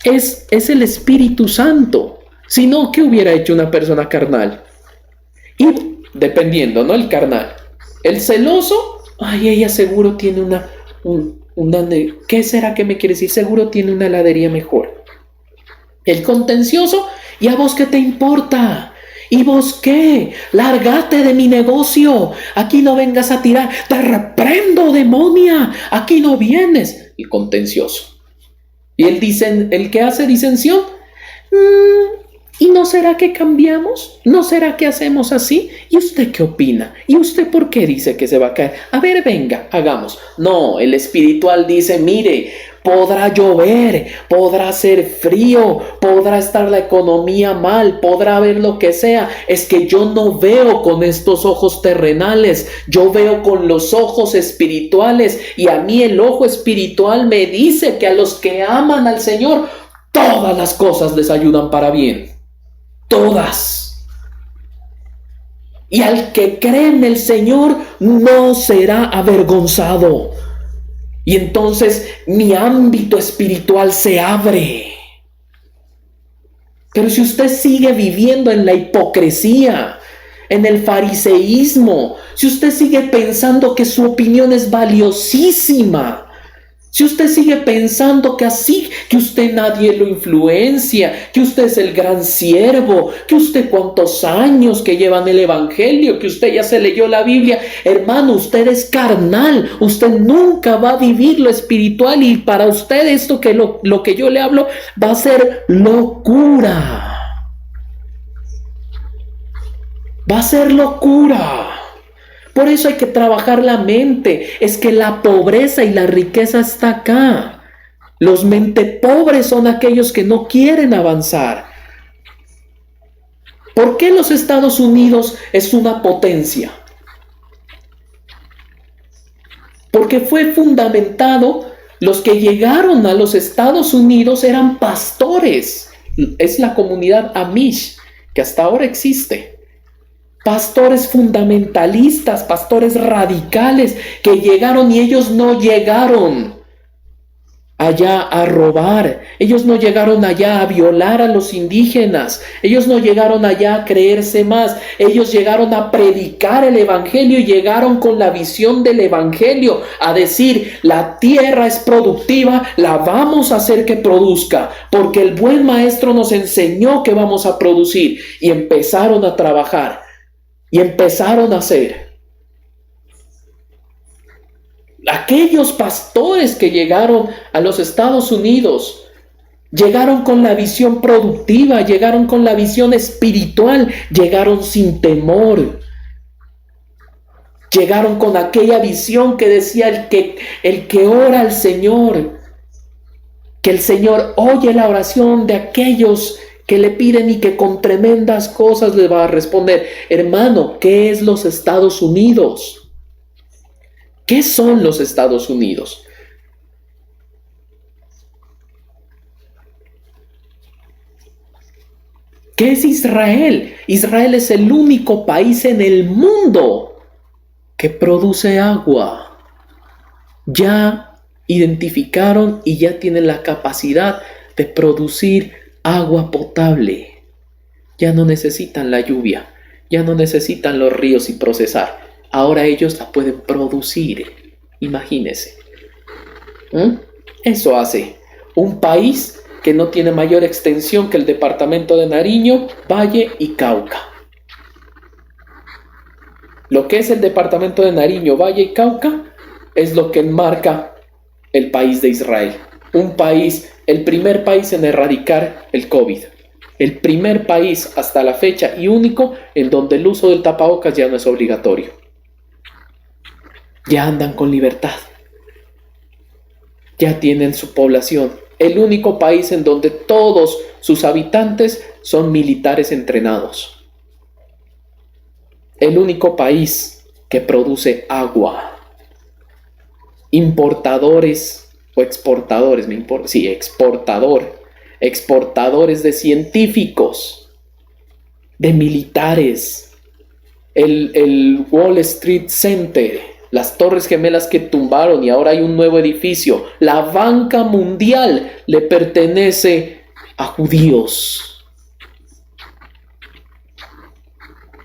es el Espíritu Santo. Si no, ¿qué hubiera hecho una persona carnal? Y dependiendo, ¿no? El carnal. El celoso, ay, ella seguro tiene ¿qué será que me quiere decir? Seguro tiene una heladería mejor. El contencioso, ¿y a vos qué te importa? ¿Y vos qué? Lárgate de mi negocio. Aquí no vengas a tirar. Te reprendo, demonia. Aquí no vienes. El contencioso. Y el que hace disensión, ¿y no será que cambiamos? ¿No será que hacemos así? ¿Y usted qué opina? ¿Y usted por qué dice que se va a caer? A ver, venga, hagamos. No, el espiritual dice, mire, podrá llover, podrá hacer frío, podrá estar la economía mal, podrá haber lo que sea. Es que yo no veo con estos ojos terrenales, yo veo con los ojos espirituales. Y a mí el ojo espiritual me dice que a los que aman al Señor, todas las cosas les ayudan para bien. Todas. Y al que cree en el Señor no será avergonzado. Y entonces mi ámbito espiritual se abre. Pero si usted sigue viviendo en la hipocresía, en el fariseísmo, si usted sigue pensando que su opinión es valiosísima, si usted sigue pensando que así, que usted nadie lo influencia, que usted es el gran siervo, que usted cuántos años que llevan el evangelio, que usted ya se leyó la Biblia, hermano, usted es carnal, usted nunca va a vivir lo espiritual y para usted esto que lo que yo le hablo va a ser locura. Va a ser locura. Por eso hay que trabajar la mente. Es que la pobreza y la riqueza está acá. Los mente pobres son aquellos que no quieren avanzar. ¿Por qué los Estados Unidos es una potencia? Porque fue fundamentado, los que llegaron a los Estados Unidos eran pastores. Es la comunidad Amish, que hasta ahora existe. Pastores fundamentalistas, pastores radicales que llegaron y ellos no llegaron allá a robar, ellos no llegaron allá a violar a los indígenas, ellos no llegaron allá a creerse más, ellos llegaron a predicar el evangelio y llegaron con la visión del evangelio a decir, la tierra es productiva, la vamos a hacer que produzca, porque el buen maestro nos enseñó que vamos a producir y empezaron a trabajar. Y empezaron a hacer. Aquellos pastores que llegaron a los Estados Unidos, llegaron con la visión productiva, llegaron con la visión espiritual, llegaron sin temor. Llegaron con aquella visión que decía el que ora al Señor, que el Señor oye la oración de aquellos que le piden y que con tremendas cosas le va a responder. Hermano, ¿qué es los Estados Unidos? ¿Qué son los Estados Unidos? ¿Qué es Israel? Israel es el único país en el mundo que produce agua. Ya identificaron y ya tienen la capacidad de producir agua potable. Ya no necesitan la lluvia, ya no necesitan los ríos y procesar. Ahora ellos la pueden producir. Imagínense. Eso hace un país que no tiene mayor extensión que el departamento de Nariño, Valle y Cauca. Lo que es el departamento de Nariño, Valle y Cauca es lo que enmarca el país de Israel. Un país, el primer país en erradicar el COVID. El primer país hasta la fecha y único en donde el uso del tapabocas ya no es obligatorio. Ya andan con libertad. Ya tienen su población. El único país en donde todos sus habitantes son militares entrenados. El único país que produce agua. Importadores o exportadores, me importa, sí, exportadores de científicos, de militares, el Wall Street Center, las Torres Gemelas que tumbaron y ahora hay un nuevo edificio. La banca mundial le pertenece a judíos.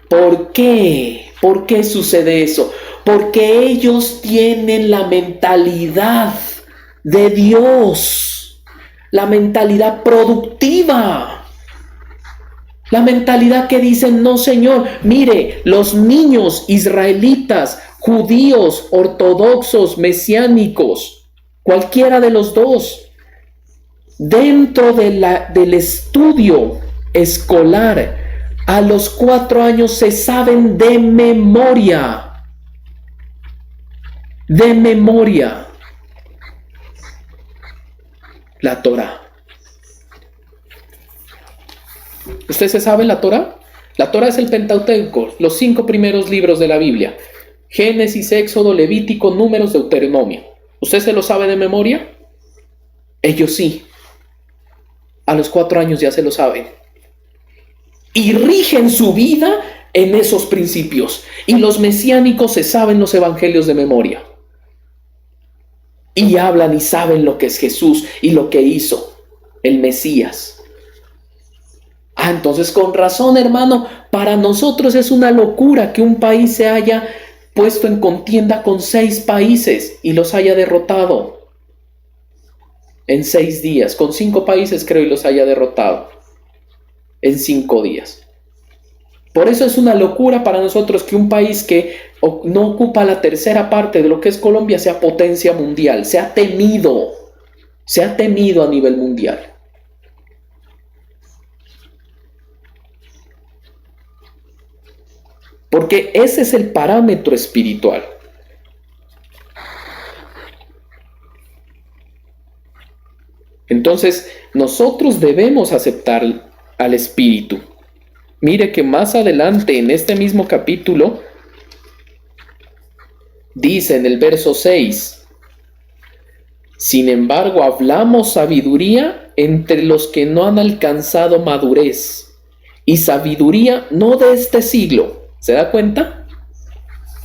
¿Por qué? ¿Por qué sucede eso? Porque ellos tienen la mentalidad de Dios, la mentalidad productiva. La mentalidad que dicen, no señor, mire, los niños israelitas, judíos, ortodoxos, mesiánicos, cualquiera de los dos, dentro del estudio escolar, a los 4 años se saben de memoria la Torá. ¿Usted se sabe la Torá? La Torá es el Pentateuco, los 5 primeros libros de la Biblia. Génesis, Éxodo, Levítico, Números, Deuteronomio. ¿Usted se lo sabe de memoria? Ellos sí. A los 4 años ya se lo saben. Y rigen su vida en esos principios. Y los mesiánicos se saben los evangelios de memoria. Y hablan y saben lo que es Jesús y lo que hizo el Mesías. Entonces con razón, hermano, para nosotros es una locura que un país se haya puesto en contienda con 6 países y los haya derrotado en 6 días. Con 5 países creo y los haya derrotado en 5 días. Por eso es una locura para nosotros que un país que no ocupa la tercera parte de lo que es Colombia sea potencia mundial. Se ha temido a nivel mundial. Porque ese es el parámetro espiritual. Entonces, nosotros debemos aceptar al Espíritu. Mire que más adelante en este mismo capítulo dice en el verso 6: sin embargo, hablamos sabiduría entre los que no han alcanzado madurez, y sabiduría no de este siglo. ¿Se da cuenta?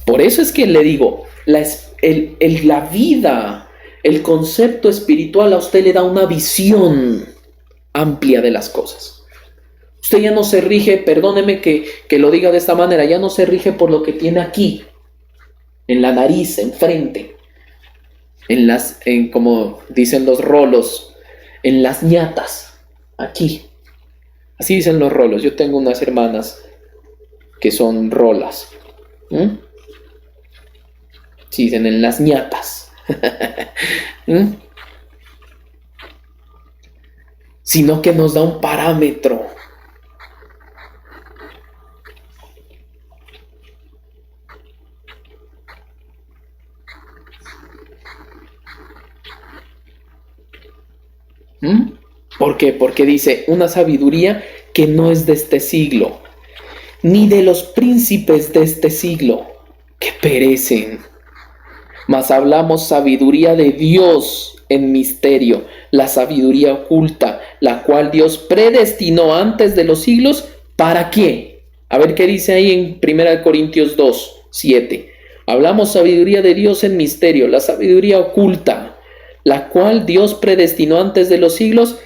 Por eso es que le digo, la vida, el concepto espiritual a usted le da una visión amplia de las cosas. Usted ya no se rige, perdóneme que lo diga de esta manera, ya no se rige por lo que tiene aquí, en la nariz, enfrente, como dicen los rolos, en las ñatas, aquí. Así dicen los rolos. Yo tengo unas hermanas que son rolas. Sí, dicen en las ñatas. Sino que nos da un parámetro. ¿Por qué? Porque dice una sabiduría que no es de este siglo, ni de los príncipes de este siglo, que perecen. Mas hablamos sabiduría de Dios en misterio, la sabiduría oculta, la cual Dios predestinó antes de los siglos. ¿Para qué? A ver qué dice ahí en 1 Corintios 2, 7. Hablamos sabiduría de Dios en misterio, la sabiduría oculta, la cual Dios predestinó antes de los siglos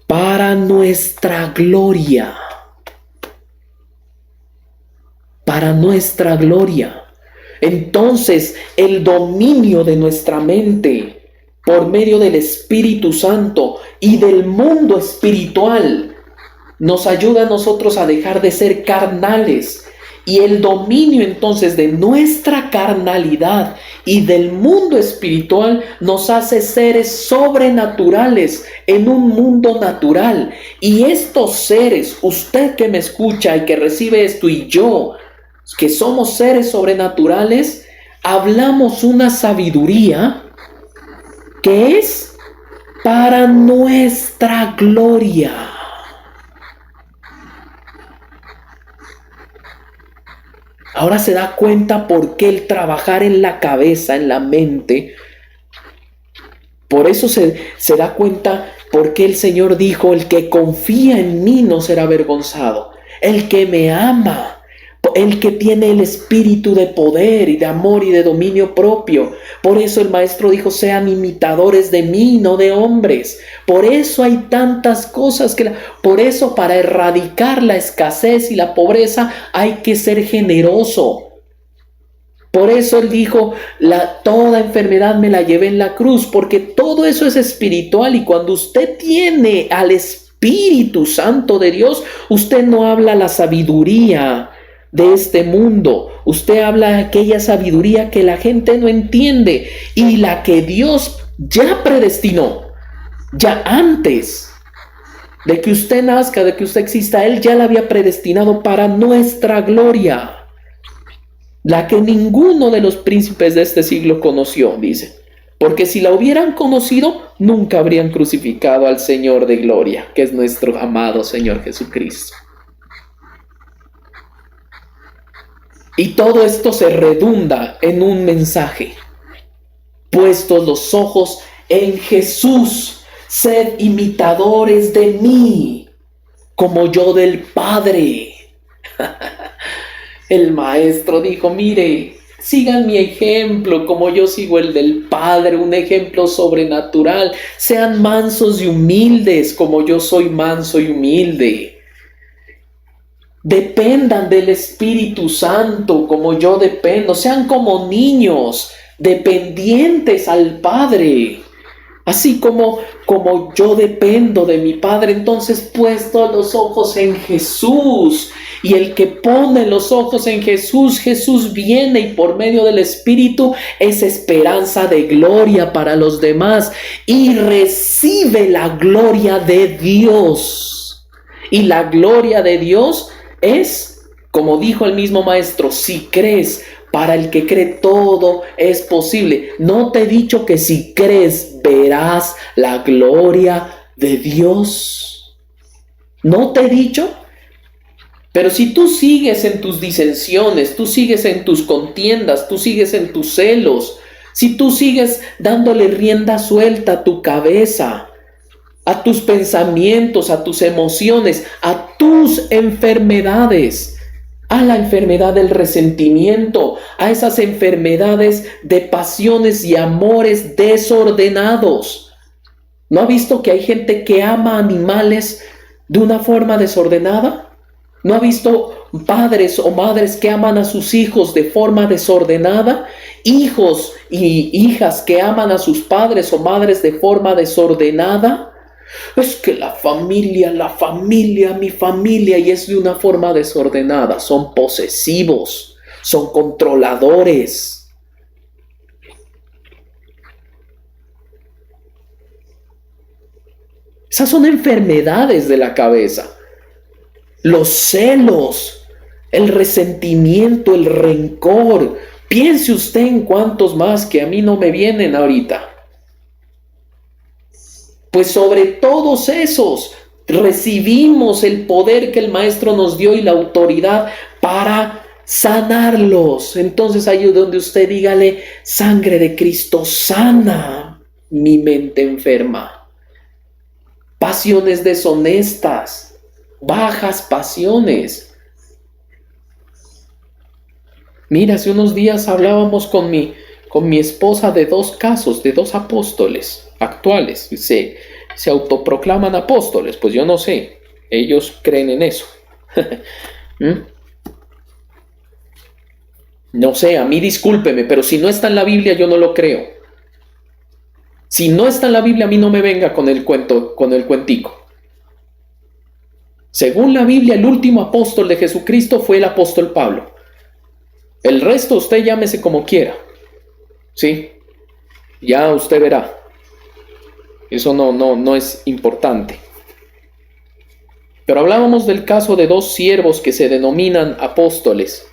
para nuestra gloria. Para nuestra gloria. Entonces, el dominio de nuestra mente por medio del Espíritu Santo y del mundo espiritual nos ayuda a nosotros a dejar de ser carnales. Y el dominio entonces de nuestra carnalidad y del mundo espiritual nos hace seres sobrenaturales en un mundo natural. Y estos seres, usted que me escucha y que recibe esto, y yo, que somos seres sobrenaturales, hablamos una sabiduría que es para nuestra gloria. Ahora se da cuenta por qué el trabajar en la cabeza, en la mente, Por eso se da cuenta por qué el Señor dijo, el que confía en mí no será avergonzado. El que me ama, el que tiene el espíritu de poder y de amor y de dominio propio. Por eso el maestro dijo, sean imitadores de mí, no de hombres. Por eso hay tantas cosas por eso para erradicar la escasez y la pobreza hay que ser generoso. Por eso él dijo, toda enfermedad me la llevé en la cruz, porque todo eso es espiritual, y cuando usted tiene al Espíritu Santo de Dios, usted no habla la sabiduría de este mundo, usted habla aquella sabiduría que la gente no entiende y la que Dios ya predestinó, ya antes de que usted nazca, de que usted exista, Él ya la había predestinado para nuestra gloria. La que ninguno de los príncipes de este siglo conoció, dice. Porque si la hubieran conocido, nunca habrían crucificado al Señor de gloria, que es nuestro amado Señor Jesucristo. Y todo esto se redunda en un mensaje. Puestos los ojos en Jesús, sed imitadores de mí, como yo del Padre. El maestro dijo, mire, sigan mi ejemplo como yo sigo el del Padre, un ejemplo sobrenatural. Sean mansos y humildes como yo soy manso y humilde. Dependan del Espíritu Santo como yo dependo. Sean como niños, dependientes al Padre. Así como yo dependo de mi Padre, entonces puesto los ojos en Jesús. Y el que pone los ojos en Jesús, Jesús viene y por medio del Espíritu es esperanza de gloria para los demás. Y recibe la gloria de Dios. Y la gloria de Dios es, como dijo el mismo maestro, si crees. Para el que cree todo es posible. ¿No te he dicho que si crees verás la gloria de Dios? ¿No te he dicho? Pero si tú sigues en tus disensiones, tú sigues en tus contiendas, tú sigues en tus celos, si tú sigues dándole rienda suelta a tu cabeza, a tus pensamientos, a tus emociones, a tus enfermedades, a la enfermedad del resentimiento, a esas enfermedades de pasiones y amores desordenados. ¿No ha visto que hay gente que ama animales de una forma desordenada? ¿No ha visto padres o madres que aman a sus hijos de forma desordenada? Hijos y hijas que aman a sus padres o madres de forma desordenada. Es que la familia, mi familia, y es de una forma desordenada. Son posesivos, son controladores. Esas son enfermedades de la cabeza. Los celos, el resentimiento, el rencor. Piense usted en cuántos más que a mí no me vienen ahorita. Pues sobre todos esos recibimos el poder que el Maestro nos dio y la autoridad para sanarlos. Entonces ahí es donde usted dígale, sangre de Cristo sana mi mente enferma. Pasiones deshonestas, bajas pasiones. Mira, hace unos días hablábamos con mi esposa de dos casos, de dos apóstoles actuales. Se autoproclaman apóstoles, pues yo no sé, ellos creen en eso. No sé, a mí discúlpeme, pero si no está en la Biblia yo no lo creo. Si no está en la Biblia, a mí no me venga con el cuentico. Según la Biblia, el último apóstol de Jesucristo fue el apóstol Pablo. El resto usted llámese como quiera. ¿Sí? Ya usted verá. Eso no es importante. Pero hablábamos del caso de dos siervos que se denominan apóstoles.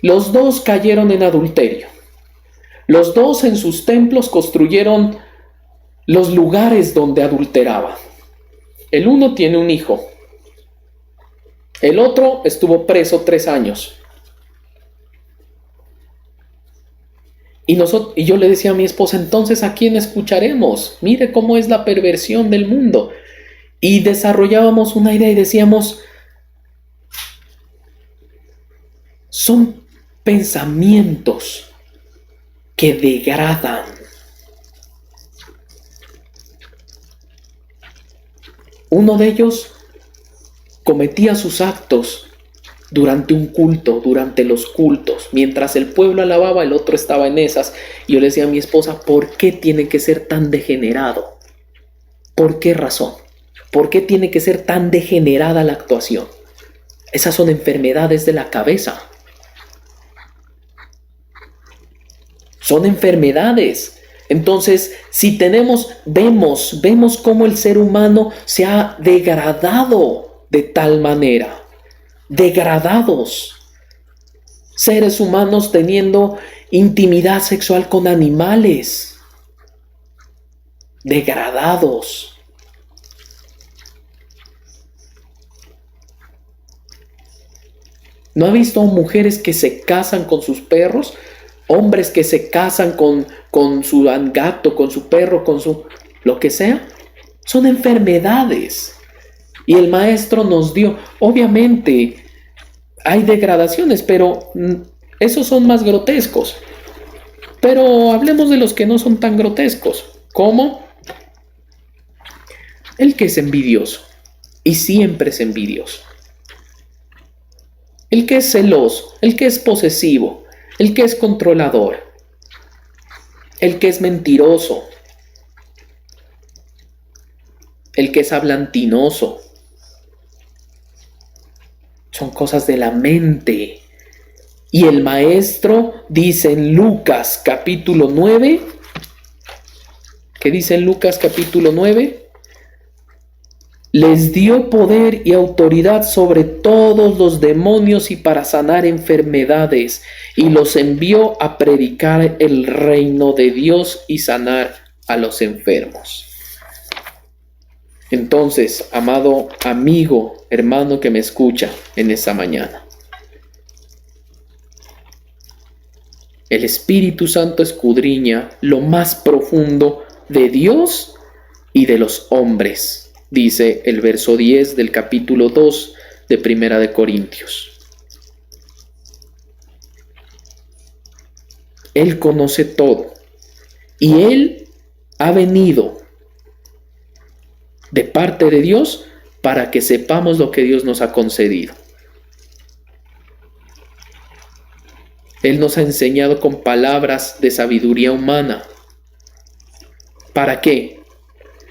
Los dos cayeron en adulterio. Los dos en sus templos construyeron los lugares donde adulteraban. El uno tiene un hijo. El otro estuvo preso 3 años. Y yo le decía a mi esposa, entonces, ¿a quién escucharemos? Mire cómo es la perversión del mundo. Y desarrollábamos una idea y decíamos, son pensamientos que degradan. Uno de ellos cometía sus actos durante un culto, durante los cultos. Mientras el pueblo alababa, el otro estaba en esas. Y yo le decía a mi esposa, ¿por qué tiene que ser tan degenerado? ¿Por qué razón? ¿Por qué tiene que ser tan degenerada la actuación? Esas son enfermedades de la cabeza. Son enfermedades. Entonces, si vemos cómo el ser humano se ha degradado de tal manera. Degradados. Seres humanos teniendo intimidad sexual con animales. Degradados. ¿No ha visto mujeres que se casan con sus perros? Hombres que se casan con su gato, con su perro, con su lo que sea. Son enfermedades. Y el maestro nos dio, obviamente hay degradaciones, pero esos son más grotescos. Pero hablemos de los que no son tan grotescos. ¿Cómo? El que es envidioso. Y siempre es envidioso. El que es celoso, el que es posesivo, el que es controlador, el que es mentiroso, el que es hablantinoso. Son cosas de la mente. Y el maestro dice en Lucas capítulo 9, ¿qué dice en Lucas capítulo 9? Les dio poder y autoridad sobre todos los demonios y para sanar enfermedades, y los envió a predicar el reino de Dios y sanar a los enfermos. Entonces, amado amigo, hermano que me escucha en esta mañana, el Espíritu Santo escudriña lo más profundo de Dios y de los hombres. Dice el verso 10 del capítulo 2 de Primera de Corintios. Él conoce todo y Él ha venido de parte de Dios para que sepamos lo que Dios nos ha concedido. Él nos ha enseñado con palabras de sabiduría humana. ¿Para qué?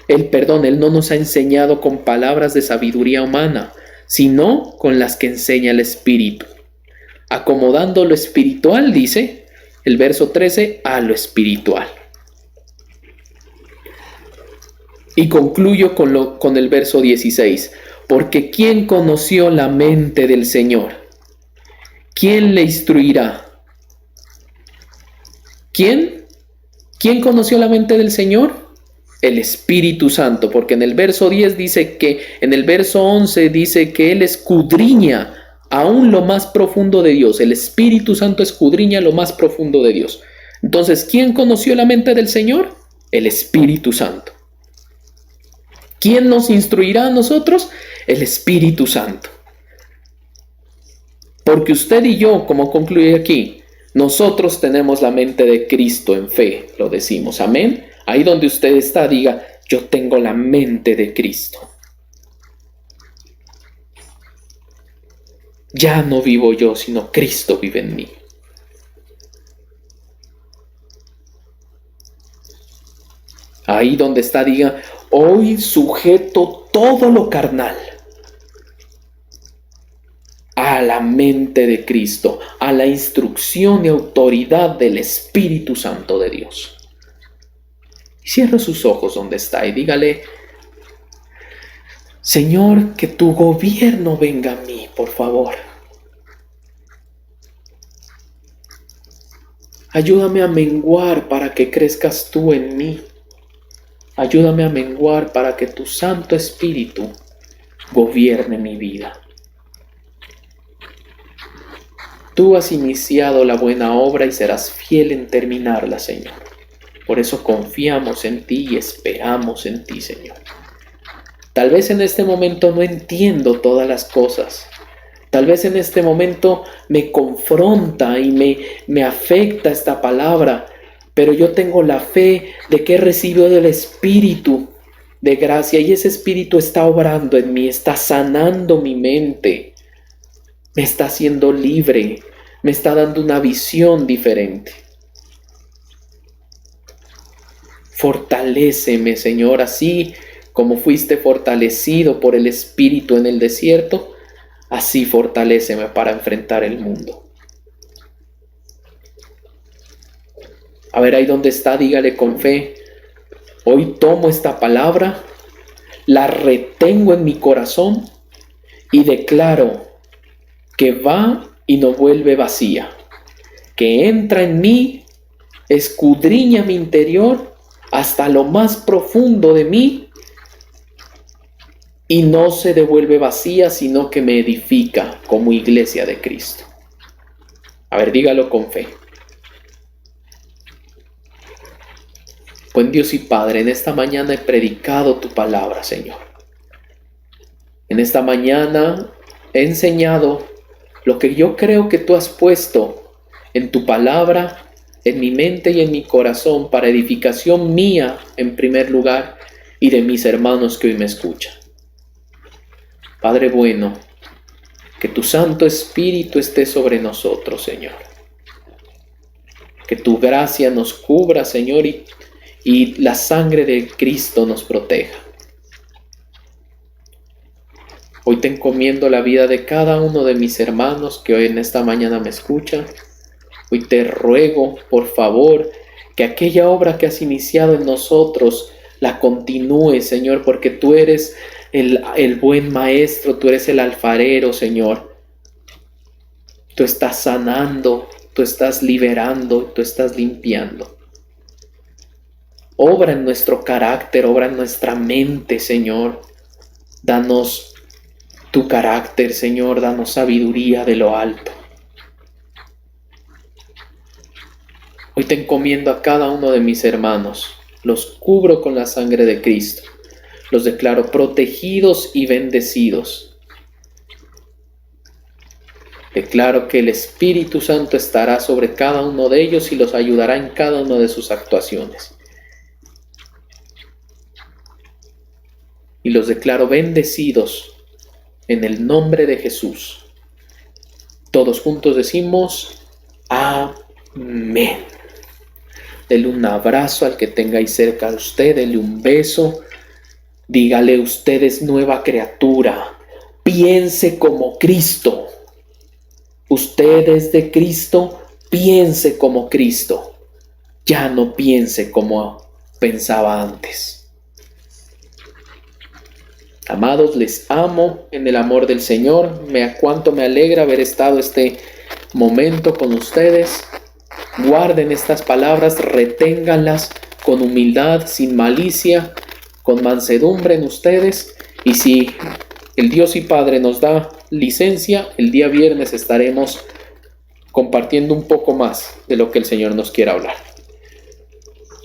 Él no nos ha enseñado con palabras de sabiduría humana, sino con las que enseña el Espíritu. Acomodando lo espiritual, dice el verso 13, a lo espiritual. Y concluyo con el verso 16. Porque ¿quién conoció la mente del Señor? ¿Quién le instruirá? ¿Quién? ¿Quién conoció la mente del Señor? El Espíritu Santo, porque en el verso 10 dice que, en el verso 11 dice que Él escudriña aún lo más profundo de Dios. El Espíritu Santo escudriña lo más profundo de Dios. Entonces, ¿quién conoció la mente del Señor? El Espíritu Santo. ¿Quién nos instruirá a nosotros? El Espíritu Santo. Porque usted y yo, como concluye aquí, nosotros tenemos la mente de Cristo en fe, lo decimos, amén. Ahí donde usted está, diga, yo tengo la mente de Cristo. Ya no vivo yo, sino Cristo vive en mí. Ahí donde está, diga, hoy sujeto todo lo carnal a la mente de Cristo, a la instrucción y autoridad del Espíritu Santo de Dios. Cierre sus ojos donde está y dígale, Señor, que tu gobierno venga a mí, por favor. Ayúdame a menguar para que crezcas tú en mí. Ayúdame a menguar para que tu Santo Espíritu gobierne mi vida. Tú has iniciado la buena obra y serás fiel en terminarla, Señor. Por eso confiamos en ti y esperamos en ti, Señor. Tal vez en este momento no entiendo todas las cosas. Tal vez en este momento me confronta y me afecta esta palabra, pero yo tengo la fe de que he recibido del Espíritu de gracia y ese Espíritu está obrando en mí, está sanando mi mente, me está haciendo libre, me está dando una visión diferente. Fortaléceme, Señor, así como fuiste fortalecido por el Espíritu en el desierto, así fortaléceme para enfrentar el mundo. A ver, ahí donde está, dígale con fe: hoy tomo esta palabra, la retengo en mi corazón y declaro que va y no vuelve vacía, que entra en mí, escudriña mi interior hasta lo más profundo de mí y no se devuelve vacía, sino que me edifica como iglesia de Cristo. A ver, dígalo con fe. Buen Dios y Padre, en esta mañana he predicado tu palabra, Señor. En esta mañana he enseñado lo que yo creo que tú has puesto en tu palabra, en mi mente y en mi corazón, para edificación mía en primer lugar y de mis hermanos que hoy me escuchan. Padre bueno, que tu Santo Espíritu esté sobre nosotros, Señor. Que tu gracia nos cubra, Señor, y la sangre de Cristo nos proteja. Hoy te encomiendo la vida de cada uno de mis hermanos que hoy en esta mañana me escuchan. Hoy te ruego, por favor, que aquella obra que has iniciado en nosotros la continúes, Señor, porque tú eres el buen maestro, tú eres el alfarero, Señor. Tú estás sanando, tú estás liberando, tú estás limpiando. Obra en nuestro carácter, obra en nuestra mente, Señor. Danos tu carácter, Señor, danos sabiduría de lo alto. Hoy te encomiendo a cada uno de mis hermanos, los cubro con la sangre de Cristo, los declaro protegidos y bendecidos. Declaro que el Espíritu Santo estará sobre cada uno de ellos y los ayudará en cada una de sus actuaciones. Y los declaro bendecidos en el nombre de Jesús. Todos juntos decimos amén. Dele un abrazo al que tengáis cerca de usted, dele un beso. Dígale: usted es nueva criatura. Piense como Cristo. Usted es de Cristo, piense como Cristo. Ya no piense como pensaba antes. Amados, les amo en el amor del Señor. Cuánto me alegra haber estado este momento con ustedes. Guarden estas palabras, reténganlas con humildad, sin malicia, con mansedumbre en ustedes. Y si el Dios y Padre nos da licencia, el día viernes estaremos compartiendo un poco más de lo que el Señor nos quiera hablar.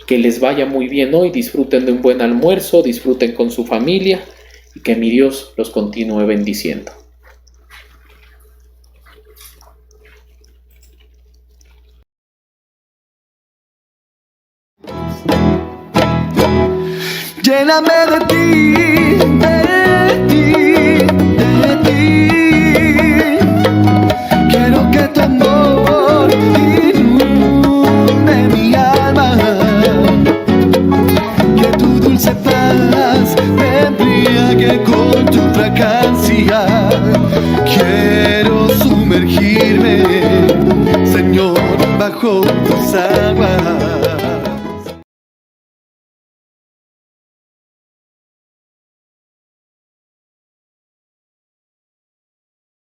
Que les vaya muy bien hoy, disfruten de un buen almuerzo, disfruten con su familia y que mi Dios los continúe bendiciendo. Lléname de ti,